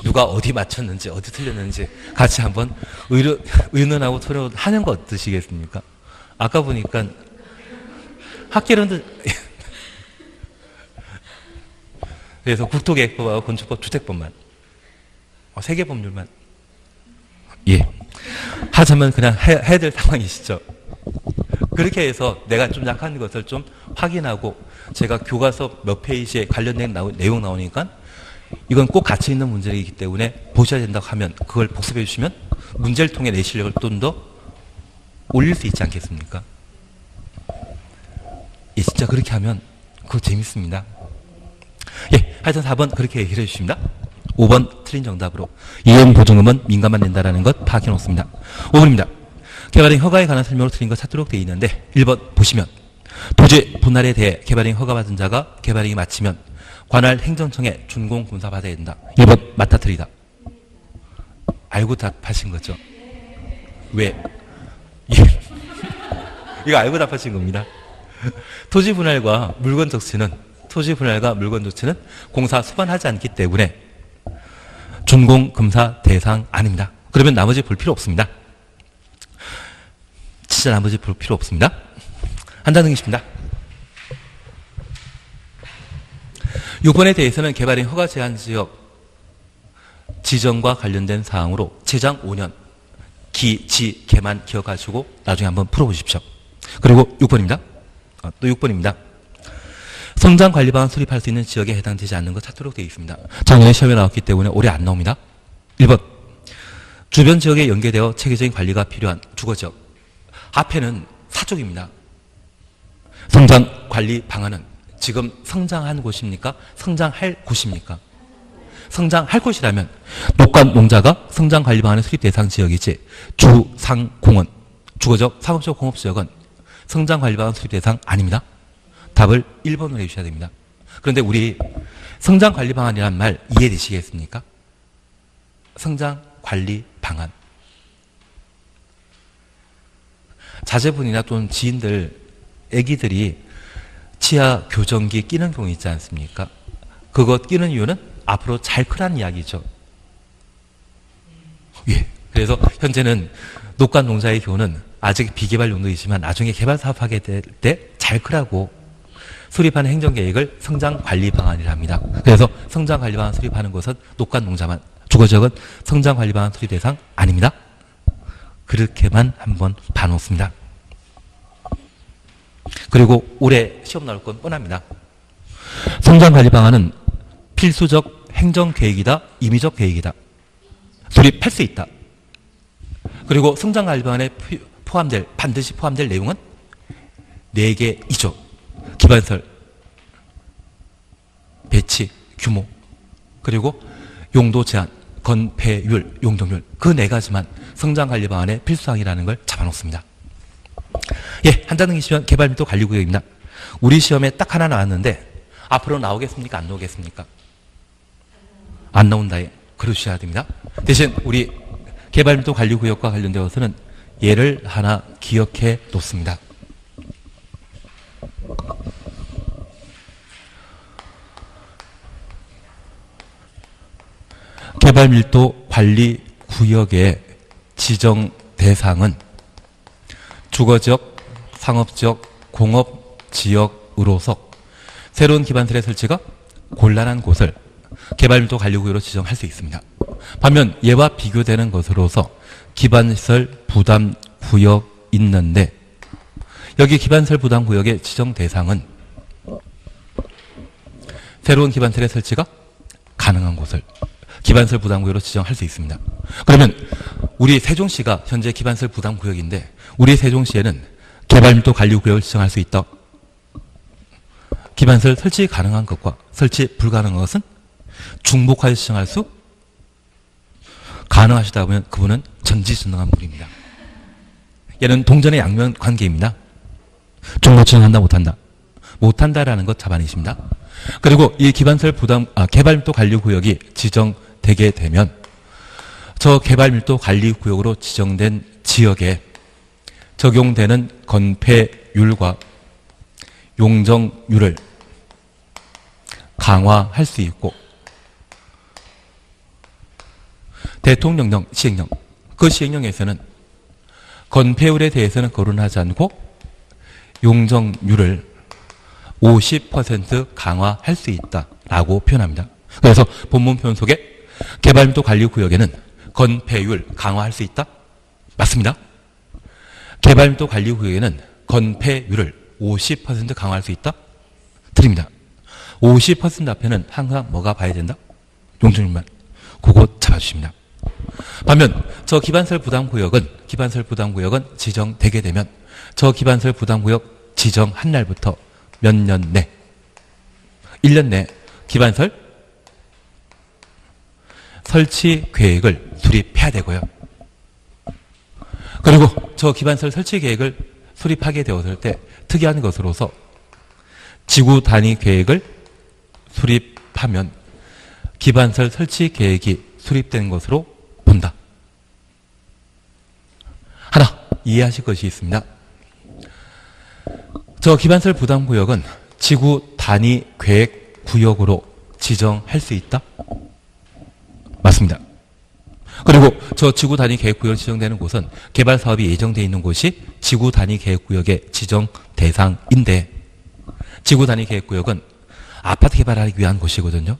누가 어디 맞췄는지 어디 틀렸는지 같이 한번 의논하고 토론하는 거 어떠시겠습니까? 아까 보니까 학계론도 그래서 국토계획법하고 건축법, 주택법만 3개 법률만 예 하자면 그냥 해야 될 상황이시죠. 그렇게 해서 내가 좀 약한 것을 좀 확인하고 제가 교과서 몇 페이지에 관련된 내용 나오니까 이건 꼭 가치 있는 문제이기 때문에 보셔야 된다고 하면 그걸 복습해 주시면 문제를 통해 내 실력을 좀 더 올릴 수 있지 않겠습니까? 예, 진짜 그렇게 하면 그거 재밌습니다. 예, 하여튼 4번 그렇게 얘기를 해주십니다. 5번 틀린 정답으로 이행보증금은 민간만 낸다라는 것 파악해 놓습니다. 5번입니다. 개발행 허가에 관한 설명으로 틀린 거 찾도록 되어 있는데 1번 보시면 토지 분할에 대해 개발행 허가받은 자가 개발행위 마치면 관할 행정청에 준공검사 받아야 된다. 1번 맞다 틀리다. 알고 답하신 거죠? 왜? 예. 이거 알고 답하신 겁니다. 토지 분할과 물건 적치는 공사 수반하지 않기 때문에 준공검사 대상 아닙니다. 그러면 나머지 볼 필요 없습니다. 진짜 나머지 볼 필요 없습니다. 한다는 것입니다. 6번에 대해서는 개발행 허가 제한 지역 지정과 관련된 사항으로 최장 5년 기지개만 기억하시고 나중에 한번 풀어보십시오. 그리고 6번입니다. 또 6번입니다. 성장관리방안 수립할 수 있는 지역에 해당되지 않는 것 찾도록 되어 있습니다. 작년에 시험에 나왔기 때문에 올해 안 나옵니다. 1번 주변 지역에 연계되어 체계적인 관리가 필요한 주거지역. 앞에는 사족입니다. 성장관리 방안은 지금 성장한 곳입니까? 성장할 곳입니까? 성장할 곳이라면 녹감 농자가 성장관리 방안의 수립 대상 지역이지 주상공원, 주거적, 상업적, 공업지역은 성장관리 방안 수립 대상 아닙니다. 답을 1번으로 해주셔야 됩니다. 그런데 우리 성장관리 방안이란 말 이해되시겠습니까? 성장관리 방안. 자제분이나 또는 지인들, 애기들이 치아 교정기 끼는 경우 있지 않습니까? 그거 끼는 이유는 앞으로 잘 크라는 이야기죠. 예. 그래서 현재는 녹감 농자의 경우는 아직 비개발 용도이지만 나중에 개발 사업하게 될 때 잘 크라고 수립하는 행정계획을 성장관리 방안이라 합니다. 그래서 성장관리 방안 수립하는 것은 녹감 농자만, 주거지역은 성장관리 방안 수립 대상 아닙니다. 그렇게만 한번 봐놓습니다. 그리고 올해 시험 나올 건 뻔합니다. 성장관리 방안은 필수적 행정계획이다, 임의적 계획이다. 수립할 수 있다. 그리고 성장관리 방안에 반드시 포함될 내용은 4개이죠. 기반설, 배치, 규모, 그리고 용도 제한, 건폐율, 용적률 그 4가지만 성장관리 방안의 필수사항이라는 걸 잡아놓습니다. 예, 한다는 시험 개발밀도 관리구역입니다. 우리 시험에 딱 하나 나왔는데 앞으로 나오겠습니까? 안 나오겠습니까? 안 나온다에 그러셔야 됩니다. 대신 우리 개발밀도 관리구역과 관련되어서는 예를 하나 기억해 놓습니다. 개발밀도 관리구역의 지정 대상은 주거지역, 상업지역, 공업지역으로서 새로운 기반설의 설치가 곤란한 곳을 개발밀도 관리구역으로 지정할 수 있습니다. 반면 예와 비교되는 것으로서 기반시설 부담구역 있는데 여기 기반시설 부담구역의 지정 대상은 새로운 기반시설의 설치가 가능한 곳을 기반시설 부담구역으로 지정할 수 있습니다. 그러면 우리 세종시가 현재 기반시설 부담구역인데 우리 세종시에는 개발밀도 관리구역을 지정할 수 있다. 기반시설 설치 가능한 것과 설치 불가능한 것은 중복하여 지정할 수 가능하시다 보면 그분은 전지전능한 분입니다. 얘는 동전의 양면 관계입니다. 중도치는한다 못한다. 못한다라는 것 잡아내십니다. 그리고 이 기반설 개발밀도 관리구역이 지정되게 되면 저 개발밀도 관리구역으로 지정된 지역에 적용되는 건폐율과 용적률을 강화할 수 있고 대통령령, 시행령, 그 시행령에서는 건폐율에 대해서는 거론하지 않고 용적률을 50% 강화할 수 있다라고 표현합니다. 그래서 본문 표현 속에 개발밀도 관리구역에는 건폐율 강화할 수 있다? 맞습니다. 개발밀도 관리구역에는 건폐율을 50% 강화할 수 있다? 드립니다. 50% 앞에는 항상 뭐가 봐야 된다? 용적률만. 그거 잡아주십니다. 반면 저 기반설 부담구역은 지정되게 되면 저 기반설 부담구역 지정한 날부터 몇 년 내, 1년 내 기반설 설치 계획을 수립해야 되고요. 그리고 저 기반설 설치 계획을 수립하게 되었을 때 특이한 것으로서 지구 단위 계획을 수립하면 기반설 설치 계획이 수립된 것으로 본다. 하나 이해하실 것이 있습니다. 저 기반설 부담구역은 지구 단위 계획 구역으로 지정할 수 있다? 맞습니다. 그리고 저 지구 단위 계획 구역으로 지정되는 곳은 개발 사업이 예정되어 있는 곳이 지구 단위 계획 구역의 지정 대상인데 지구 단위 계획 구역은 아파트 개발하기 위한 곳이거든요.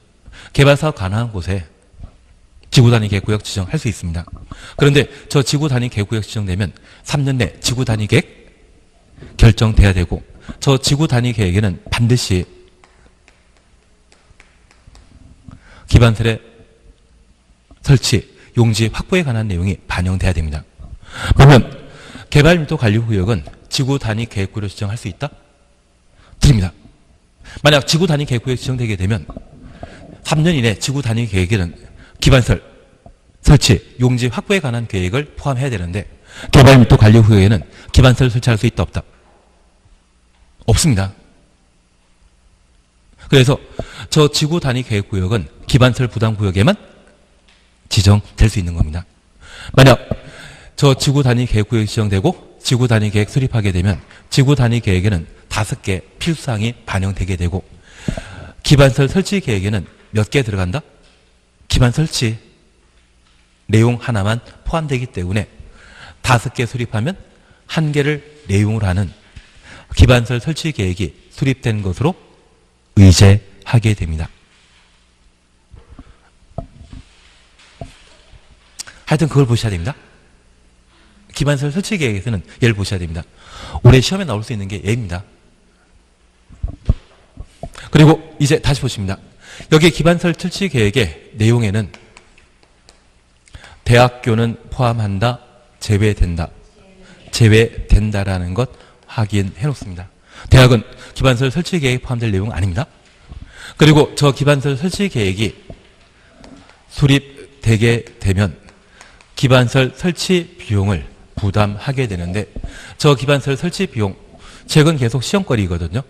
개발 사업 가능한 곳에 지구 단위 계획 구역 지정할 수 있습니다. 그런데 저 지구 단위 계획 구역 지정되면 3년 내 지구 단위 계획 결정돼야 되고 저 지구 단위 계획에는 반드시 기반설의 설치, 용지 확보에 관한 내용이 반영돼야 됩니다. 그러면 개발밀도 관리구역은 지구 단위 계획구역으로 지정할 수 있다? 드립니다. 만약 지구 단위 계획구역이 지정되게 되면 3년 이내 지구 단위 계획에는 기반설, 설치, 용지 확보에 관한 계획을 포함해야 되는데 개발밀도 관리구역에는 기반설 설치할 수 있다 없다? 없습니다. 그래서 저 지구 단위 계획구역은 기반설 부담구역에만 지정될 수 있는 겁니다. 만약 저 지구 단위 계획구역이 지정되고 지구 단위 계획 수립하게 되면 지구 단위 계획에는 5개 필수사항이 반영되게 되고 기반설 설치 계획에는 몇 개 들어간다? 기반 설치 내용 하나만 포함되기 때문에 5개 수립하면 1개를 내용으로 하는 기반설 설치 계획이 수립된 것으로 의제하게 됩니다. 하여튼 그걸 보셔야 됩니다. 기반설 설치 계획에서는 얘를 보셔야 됩니다. 올해 시험에 나올 수 있는 게 얘입니다. 그리고 이제 다시 보십니다. 여기 기반설 설치 계획의 내용에는 대학교는 포함한다, 제외된다, 제외된다라는 것 확인해 놓습니다. 대학은 기반설 설치 계획에 포함될 내용은 아닙니다. 그리고 저 기반설 설치 계획이 수립되게 되면 기반설 설치 비용을 부담하게 되는데 저 기반설 설치 비용 최근 계속 시험거리거든요.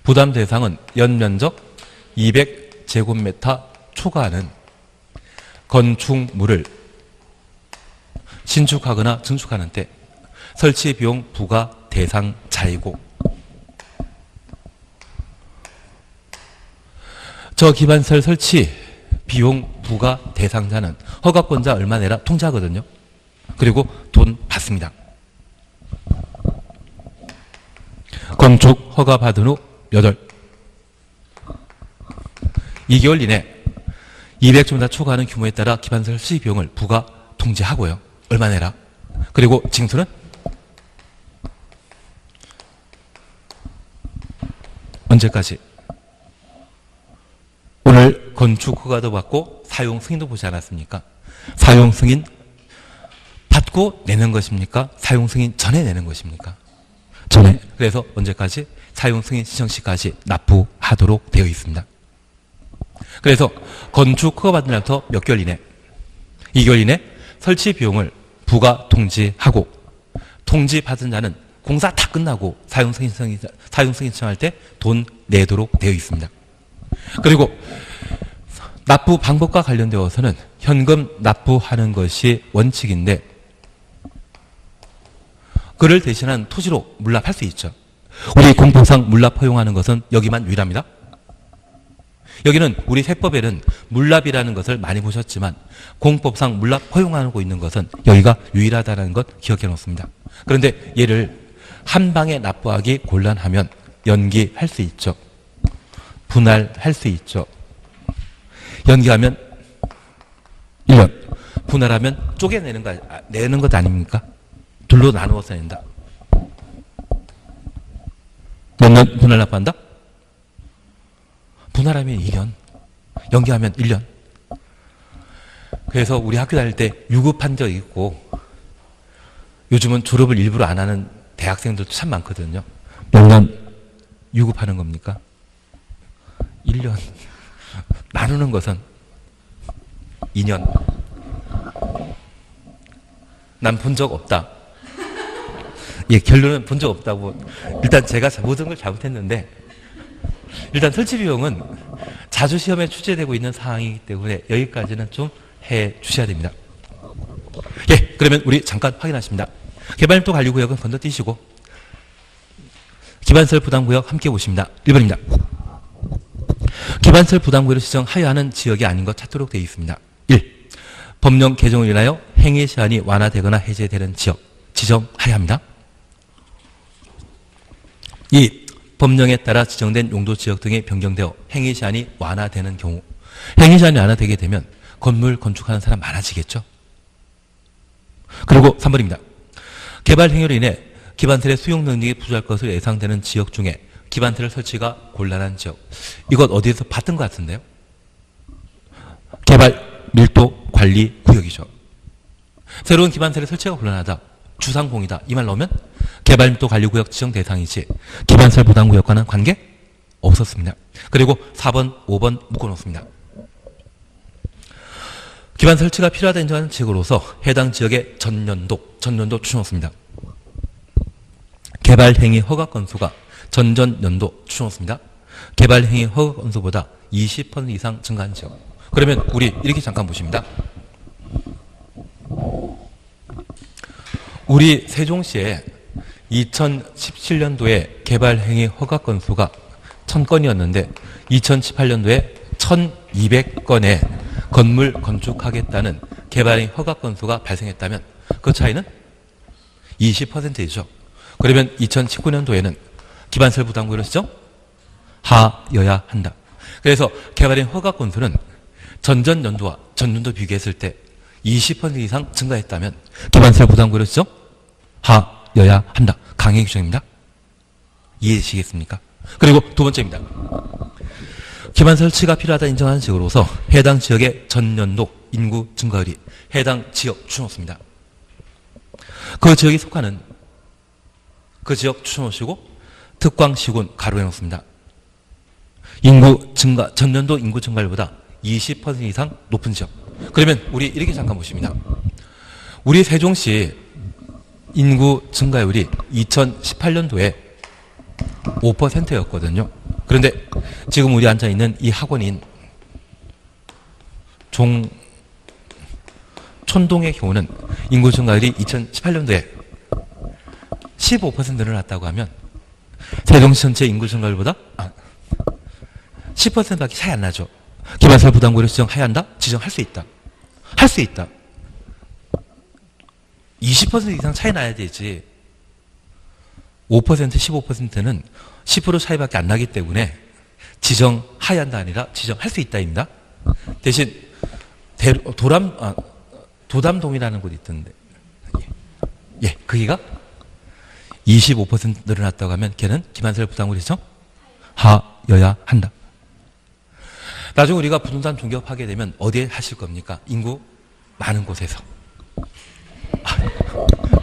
부담 대상은 연면적 200제곱미터 초과하는 건축물을 신축하거나 증축하는 때 설치 비용 부과 대상자이고 저 기반설 설치 비용 부과 대상자는 허가권자 얼마 내라 통지하거든요. 그리고 돈 받습니다. 건축 허가 받은 후 2개월 이내 200제곱미터 초과하는 규모에 따라 기반설 설치 비용을 부과 통지하고요. 얼마 내라. 그리고 징수는 언제까지? 오늘 건축 허가도 받고 사용 승인도 보지 않았습니까? 사용 승인 받고 내는 것입니까? 사용 승인 전에 내는 것입니까? 전에. 그래서 언제까지? 사용 승인 신청 시까지 납부하도록 되어 있습니다. 그래서 건축 허가받은 날부터 몇 개월 이내, 2개월 이내 설치 비용을 부가 통지하고, 통지받은 자는 공사 다 끝나고 사용승인 신청할 때 돈 내도록 되어 있습니다. 그리고 납부 방법과 관련되어서는 현금 납부하는 것이 원칙인데, 그를 대신한 토지로 물납할 수 있죠. 우리 공법상 물납 허용하는 것은 여기만 유일합니다. 여기는 우리 세법에는 물납이라는 것을 많이 보셨지만 공법상 물납 허용하고 있는 것은 여기가 유일하다는 것 기억해 놓습니다. 그런데 얘를 한 방에 납부하기 곤란하면 연기할 수 있죠. 분할할 수 있죠. 연기하면 1년, 분할하면 쪼개내는 내는 것 아닙니까? 둘로 나누어서 낸다. 몇 년 분할 납부한다? 분할하면 2년, 연기하면 1년. 그래서 우리 학교 다닐 때 유급한 적 있고, 요즘은 졸업을 일부러 안 하는 대학생들도 참 많거든요. 몇 년 유급하는 겁니까? 1년. 나누는 것은 2년. 난 본 적 없다. 예, 결론은 본 적 없다고. 일단 제가 모든 걸 잘못했는데, 일단 설치 비용은 자주 시험에 출제되고 있는 사항이기 때문에 여기까지는 좀 해 주셔야 됩니다. 예, 그러면 우리 잠깐 확인하십니다. 개발림도 관리구역은 건너뛰시고 기반시설 부담구역 함께 보십니다. 1번입니다. 기반시설 부담구역을 지정하여하는 지역이 아닌 것 찾도록 되어 있습니다. 1. 법령 개정을 인하여 행위 시한이 완화되거나 해제되는 지역 지정하여야 합니다. 2. 법령에 따라 지정된 용도 지역 등이 변경되어 행위 시한이 완화되는 경우, 행위 시한이 완화되게 되면 건물 건축하는 사람 많아지겠죠. 그리고 3번입니다. 개발 행위로 인해 기반셀의 수용 능력이 부족할 것으로 예상되는 지역 중에 기반셀 설치가 곤란한 지역, 이것 어디에서 봤던 것 같은데요. 개발 밀도 관리 구역이죠. 새로운 기반셀의 설치가 곤란하다, 주상공이다, 이 말 나오면 개발 밀도 관리 구역 지정 대상이지 기반설 부담 구역과는 관계 없었습니다. 그리고 4번, 5번 묶어놓습니다. 기반 설치가 필요하다 인정하는 지역으로서 해당 지역의 전년도 추천했습니다. 개발 행위 허가 건수가 전전년도 추천했습니다. 개발 행위 허가 건수보다 20% 이상 증가한 지역. 그러면 우리 이렇게 잠깐 보십니다. 우리 세종시에 2017년도에 개발 행위 허가 건수가 1000건이었는데 2018년도에 1200건의 건물 건축하겠다는 개발행위 허가 건수가 발생했다면 그 차이는 20%이죠. 그러면 2019년도에는 기반설 부담구역을 지정하여야 한다. 그래서 개발행위 허가 건수는 전전년도와 전년도 비교했을 때 20% 이상 증가했다면 기반설 부담구역을 지정하여야 한다. 강행 규정입니다. 이해되시겠습니까? 그리고 두 번째입니다. 기반 설치가 필요하다 인정하는 지역으로서 해당 지역의 전년도 인구 증가율이 해당 지역 추천호수입니다. 그 지역이 속하는 그 지역 추천호시고 특광시군 가로해 놓습니다. 인구 증가, 전년도 인구 증가율보다 20% 이상 높은 지역. 그러면 우리 이렇게 잠깐 보십니다. 우리 세종시 인구 증가율이 2018년도에 5%였거든요. 그런데 지금 우리 앉아있는 이 학원인 촌동의 경우는 인구 증가율이 2018년도에 15% 늘어났다고 하면 세종시 전체 인구 증가율보다 10%밖에 차이 안 나죠. 기반설 부담구역을 지정해야 한다? 지정할 수 있다. 할 수 있다. 20% 이상 차이 나야 되지. 5%, 15%는 10% 차이밖에 안 나기 때문에 지정하여야 한다 아니라 지정할 수 있다입니다. 대신 도담동이라는 곳이 있던데, 예, 거기가 25% 늘어났다고 하면 걔는 기반설 부담구역 지정하여야 한다. 나중에 우리가 부동산 중개업하게 되면 어디에 하실 겁니까? 인구 많은 곳에서.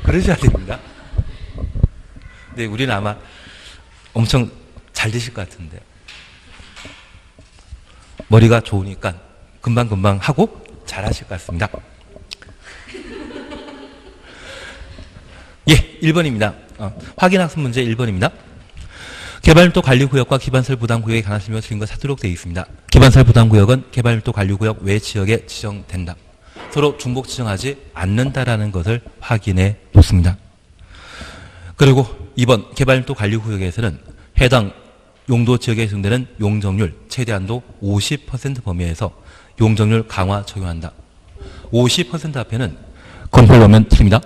그러셔야 됩니다. 근데 우리는 아마 엄청 잘 되실 것 같은데요. 머리가 좋으니까 금방금방 하고 잘하실 것 같습니다. 예, 1번입니다. 확인학습 문제 1번입니다. 개발밀도 관리구역과 기반시설 부담구역에 관한 설명을 드린 것 찾도록 되어 있습니다. 기반시설 부담구역은 개발밀도 관리구역 외 지역에 지정된다. 서로 중복 지정하지 않는다라는 것을 확인해 놓습니다. 그리고 2번 개발밀도 관리구역에서는 해당 용도 지역에 지정되는 용적률 최대한도 50% 범위에서 용적률 강화 적용한다. 50% 앞에는 건표를 넣으면 틀립니다.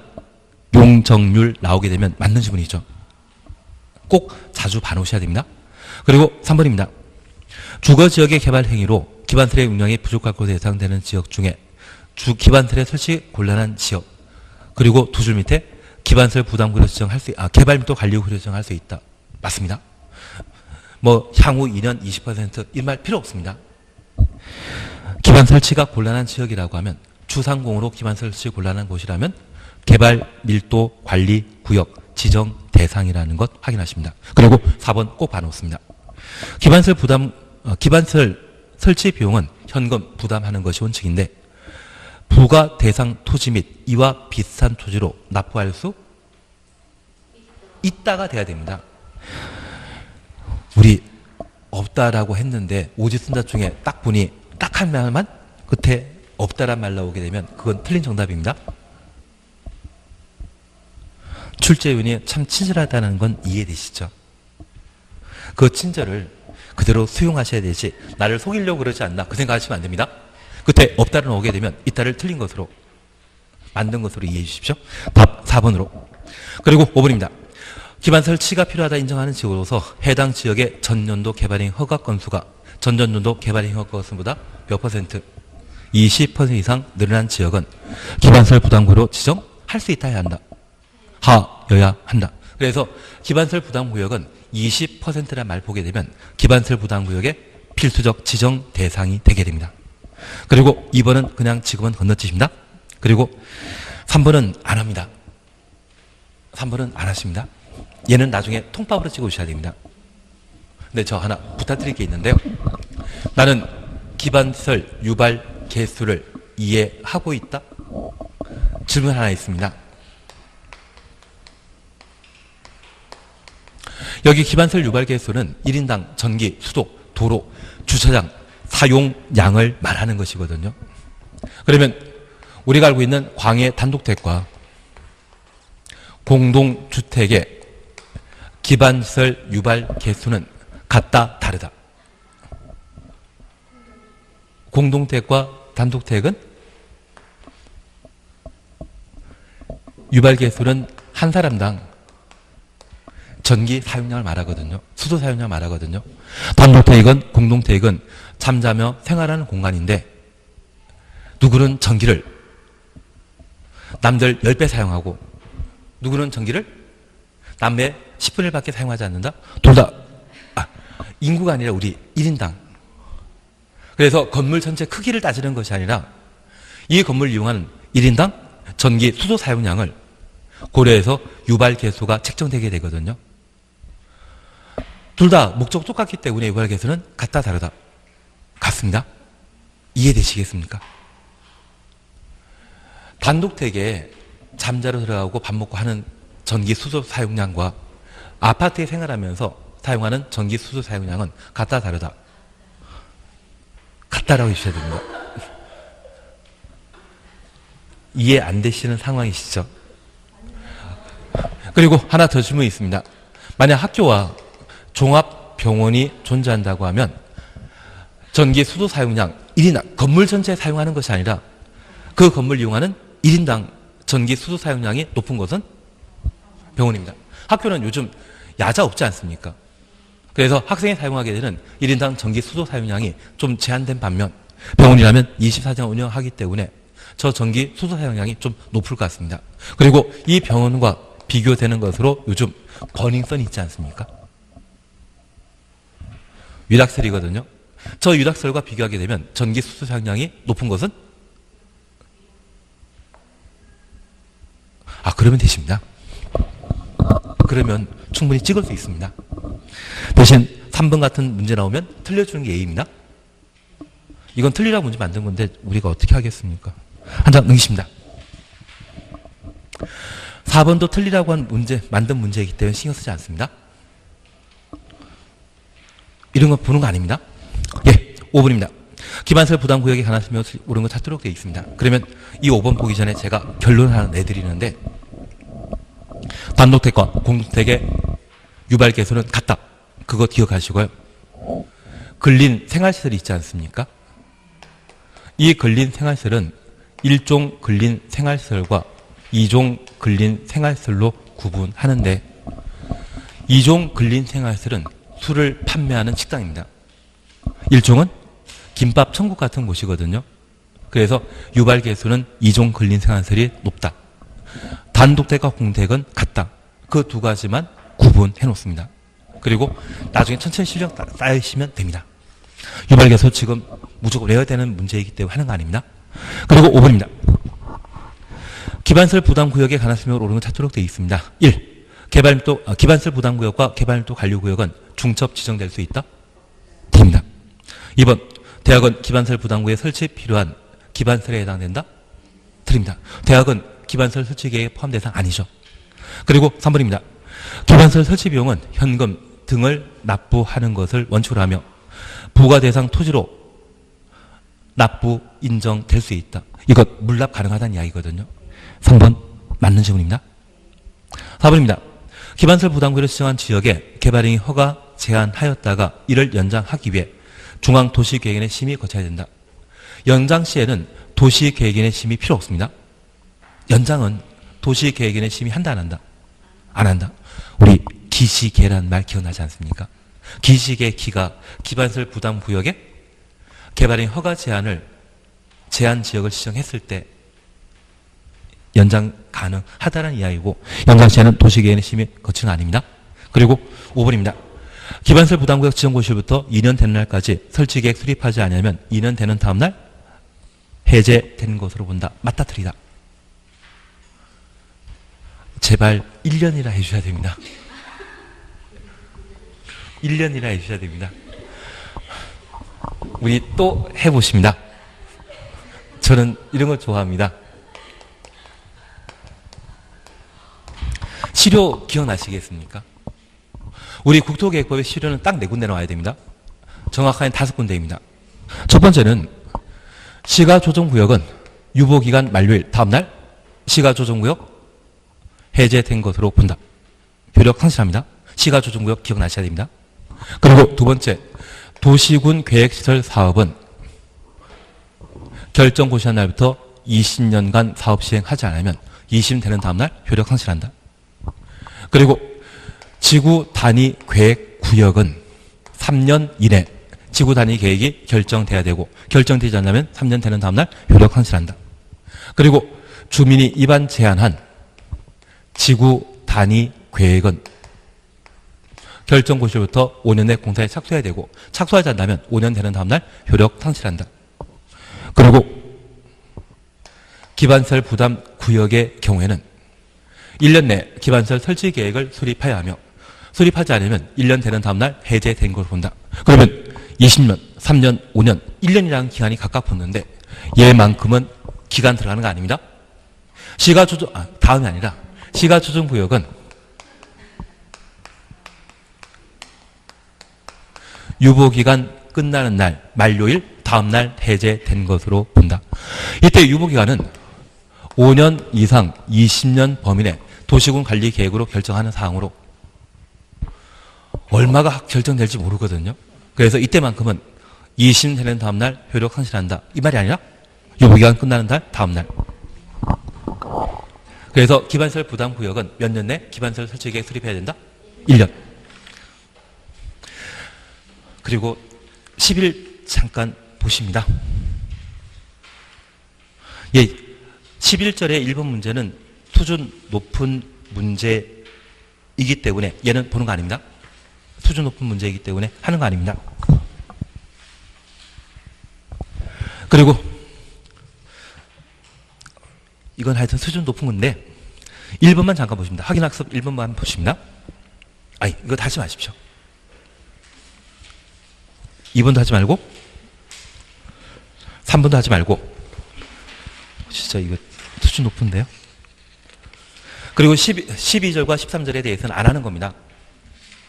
용적률 나오게 되면 맞는 지문이죠. 꼭 자주 봐놓으셔야 됩니다. 그리고 3번입니다. 주거지역의 개발 행위로 기반시설의 운영이 부족할 것으로 예상되는 지역 중에 기반시설의 설치 곤란한 지역, 그리고 두 줄 밑에 기반시설 부담구로 지정할 수, 개발밀도 관리구로 지정할 수 있다. 맞습니다. 뭐 향후 2년 20% 이 말 필요 없습니다. 기반 설치가 곤란한 지역이라고 하면 주상공으로 기반 설치 곤란한 곳이라면 개발밀도 관리구역 지정 대상이라는 것 확인하십니다. 그리고 4번 꼭 봐놓습니다. 기반시설 설치 비용은 현금 부담하는 것이 원칙인데 부과 대상 토지 및 이와 비슷한 토지로 납부할 수 있다가 돼야 됩니다. 우리 없다라고 했는데 오지순자 중에 딱 보니 딱 한 말만 끝에 없다란 말 나오게 되면 그건 틀린 정답입니다. 출제위원이 참 친절하다는 건 이해되시죠? 그 친절을 그대로 수용하셔야 되지 나를 속이려고 그러지 않나 그 생각하시면 안 됩니다. 끝에 없다를 오게 되면 이따를 틀린 것으로 만든 것으로 이해해 주십시오. 답 4번으로. 그리고 5번입니다. 기반 설치가 필요하다 인정하는 지역으로서 해당 지역의 전년도 개발행 허가 건수가 전전년도 개발행 허가 건수보다 몇 %? 20% 이상 늘어난 지역은 기반시설 부담구로 지정할 수 있다 해야 한다. 하여야 한다. 그래서 기반시설 부담구역은 20%란 말 보게 되면 기반시설 부담구역의 필수적 지정 대상이 되게 됩니다. 그리고 2번은 그냥 지금은 건너뛰십니다. 그리고 3번은 안 합니다. 3번은 안 하십니다. 얘는 나중에 통밥으로 찍어주셔야 됩니다. 근데 저 하나 부탁드릴 게 있는데요. 나는 기반시설 유발 개수를 이해하고 있다? 질문 하나 있습니다. 여기 기반시설 유발 개수는 1인당 전기, 수도, 도로, 주차장 사용량을 말하는 것이거든요. 그러면 우리가 알고 있는 광해 단독택과 공동주택의 기반시설 유발 개수는 같다, 다르다. 공동택과 단독택은 유발 개수는 한 사람당 전기 사용량을 말하거든요. 수도 사용량을 말하거든요. 단독택은 공동택은 잠자며 생활하는 공간인데 누구는 전기를 남들 10배 사용하고 누구는 전기를 남의 10분의 1밖에 사용하지 않는다? 둘 다 인구가 아니라 우리 1인당. 그래서 건물 전체 크기를 따지는 것이 아니라 이 건물을 이용하는 1인당 전기 수도 사용량을 고려해서 유발 개수가 책정되게 되거든요. 둘 다 목적 똑같기 때문에 유발 개수는 같다, 다르다? 같습니다. 이해되시겠습니까? 단독택에 잠자러 들어가고 밥 먹고 하는 전기 수도 사용량과 아파트에 생활하면서 사용하는 전기 수도 사용량은 같다, 다르다? 같다라고 해주셔야 됩니다. 이해 안 되시는 상황이시죠? 그리고 하나 더 질문이 있습니다. 만약 학교와 종합병원이 존재한다고 하면 전기 수도 사용량 1인당 건물 전체에 사용하는 것이 아니라 그 건물 이용하는 1인당 전기 수도 사용량이 높은 것은 병원입니다. 학교는 요즘 야자 없지 않습니까? 그래서 학생이 사용하게 되는 1인당 전기 수도 사용량이 좀 제한된 반면 병원이라면 24시간 운영하기 때문에 저 전기 수도 사용량이 좀 높을 것 같습니다. 그리고 이 병원과 비교되는 것으로 요즘 버닝썬이 있지 않습니까? 유락설이거든요. 저 유락설과 비교하게 되면 전기 수도 사용량이 높은 것은 그러면 되십니다. 그러면 충분히 찍을 수 있습니다. 대신 3번 같은 문제 나오면 틀려주는 게 예의입니다. 이건 틀리라고 문제 만든 건데 우리가 어떻게 하겠습니까? 한 장 넘기십니다. 4번도 틀리라고 한 문제, 만든 문제이기 때문에 신경 쓰지 않습니다. 이런 거 보는 거 아닙니다. 예, 5번입니다. 기반설 부담구역에 관한 설명을 옳은 거 찾도록 되어 있습니다. 그러면 이 5번 보기 전에 제가 결론을 하나 내드리는데, 단독택과 공동택의 유발계수는 같다. 그거 기억하시고요. 근린 생활시설이 있지 않습니까? 이 근린 생활시설은 1종 근린 생활시설과 2종 근린 생활시설로 구분하는데, 2종 근린 생활시설은 술을 판매하는 식당입니다. 1종은 김밥 천국 같은 곳이거든요. 그래서 유발계수는 2종 근린 생활시설이 높다. 단독택과 공택은 같다. 그 두 가지만 구분해 놓습니다. 그리고 나중에 천천히 실력 쌓이시면 됩니다. 유발계수 지금 무조건 외워야 되는 문제이기 때문에 하는 거 아닙니다. 그리고 5번입니다. 기반설 부담구역에 관한 설명을 옳은 걸 찾도록 되어 있습니다. 1. 기반설 부담구역과 개발밀도 관리구역은 중첩 지정될 수 있다? D입니다. 2번. 대학은 기반설 부담구역에 설치에 필요한 기반설에 해당된다? 틀립니다. 대학은 기반설 설치 계획에 포함 대상 아니죠. 그리고 3번입니다. 기반설 설치 비용은 현금 등을 납부하는 것을 원칙으로 하며 부과 대상 토지로 납부 인정될 수 있다. 이것 물납 가능하다는 이야기거든요. 3번 맞는 질문입니다. 4번입니다. 기반설 부담구역을 지정한 지역에 개발행위 허가 제한하였다가 이를 연장하기 위해 중앙도시계획원의 심의 거쳐야 된다. 연장 시에는 도시계획원의 심의 필요 없습니다. 연장은 도시계획원의 심의 한다 안 한다? 안 한다. 우리 기시계란 말 기억나지 않습니까? 기시계 기가 기반설 부담구역에 개발행위 허가 제한 지역을 지정했을 때 연장 가능하다는 이야기고, 연장 시에는 도시계획원의 심의 거치는 거 아닙니다. 그리고 5번입니다. 기반설 부담구역 지정 고시부터 2년 되는 날까지 설치계획 수립하지 않으면 2년 되는 다음 날 해제되는 것으로 본다. 맞다 틀리다? 제발 1년이라 해주셔야 됩니다. 1년이라 해주셔야 됩니다. 우리 또 해보십니다. 저는 이런 걸 좋아합니다. 시료 기억나시겠습니까? 우리 국토계획법의 시료는 딱 4군데 나와야 됩니다. 정확하게 5군데입니다. 첫 번째는 시가조정구역은 유보기간 만료일 다음날 시가조정구역 해제된 것으로 본다. 효력 상실합니다. 시가조정구역 기억나셔야 됩니다. 그리고 두 번째, 도시군 계획시설 사업은 결정 고시한 날부터 20년간 사업 시행하지 않으면 20년 되는 다음날 효력 상실한다. 그리고 지구 단위 계획 구역은 3년 이내 지구 단위 계획이 결정돼야 되고, 결정되지 않으면 3년 되는 다음날 효력 상실한다. 그리고 주민이 입안 제한한 지구 단위 계획은 결정 고시부터 5년 내 공사에 착수해야 되고, 착수하지 않는다면 5년 되는 다음날 효력 상실한다. 그리고 기반설 부담 구역의 경우에는 1년 내 기반설 설치 계획을 수립해야 하며, 수립하지 않으면 1년 되는 다음날 해제된 걸로 본다. 그러면 20년, 3년, 5년, 1년이라는 기간이 각각 붙는데 얘만큼은 기간 들어가는 거 아닙니다. 시가조정, 다음이 아니라 시가조정구역은 유보기간 끝나는 날, 만료일 다음날 해제된 것으로 본다. 이때 유보기간은 5년 이상 20년 범위 내 도시군 관리 계획으로 결정하는 사항으로 얼마가 결정될지 모르거든요. 그래서 이때만큼은 20년 되는 다음날 효력 상실한다. 이 말이 아니라 유보기간 끝나는 날, 다음날. 그래서 기반설 부담구역은 몇 년 내 기반설 설치계획 수립해야 된다? 1년. 그리고 10일 잠깐 보십니다. 예, 11절의 1번 문제는 수준 높은 문제이기 때문에 얘는 보는 거 아닙니다. 수준 높은 문제이기 때문에 하는 거 아닙니다. 그리고 이건 하여튼 수준 높은 건데 1번만 잠깐 보십니다. 확인학습 1번만 보십니다. 아니, 이거 하지 마십시오. 2번도 하지 말고 3분도 하지 말고. 진짜 이거 수준 높은데요? 그리고 12절과 13절에 대해서는 안 하는 겁니다.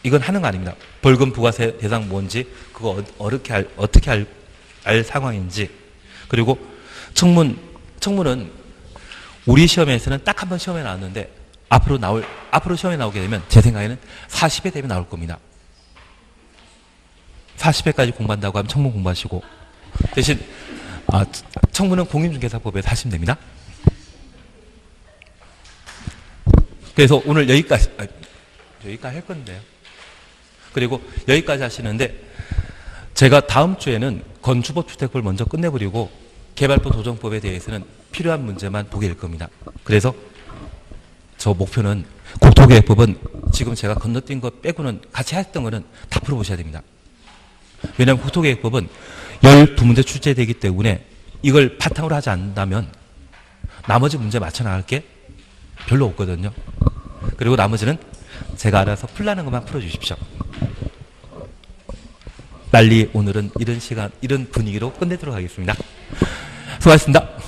이건 하는 거 아닙니다. 벌금 부과세 대상 뭔지, 그거 어떻게 알 상황인지. 그리고 청문은 우리 시험에서는 딱 한 번 시험에 나왔는데, 앞으로 시험에 나오게 되면 제 생각에는 40회 되면 나올 겁니다. 40회까지 공부한다고 하면 청문 공부하시고, 대신, 청문은 공인중개사법에서 하시면 됩니다. 그래서 오늘 여기까지 할 건데요. 그리고 여기까지 하시는데, 제가 다음 주에는 건축법 주택법을 먼저 끝내버리고 개발법 도정법에 대해서는 필요한 문제만 보게 될 겁니다. 그래서 저 목표는 국토계획법은 지금 제가 건너뛴 것 빼고는 같이 했던 거는 다 풀어보셔야 됩니다. 왜냐하면 국토계획법은 12문제 출제되기 때문에 이걸 바탕으로 하지 않는다면 나머지 문제 맞춰 나갈 게 별로 없거든요. 그리고 나머지는 제가 알아서 풀라는 것만 풀어주십시오. 빨리 오늘은 이런 분위기로 끝내도록 하겠습니다. 수고하셨습니다.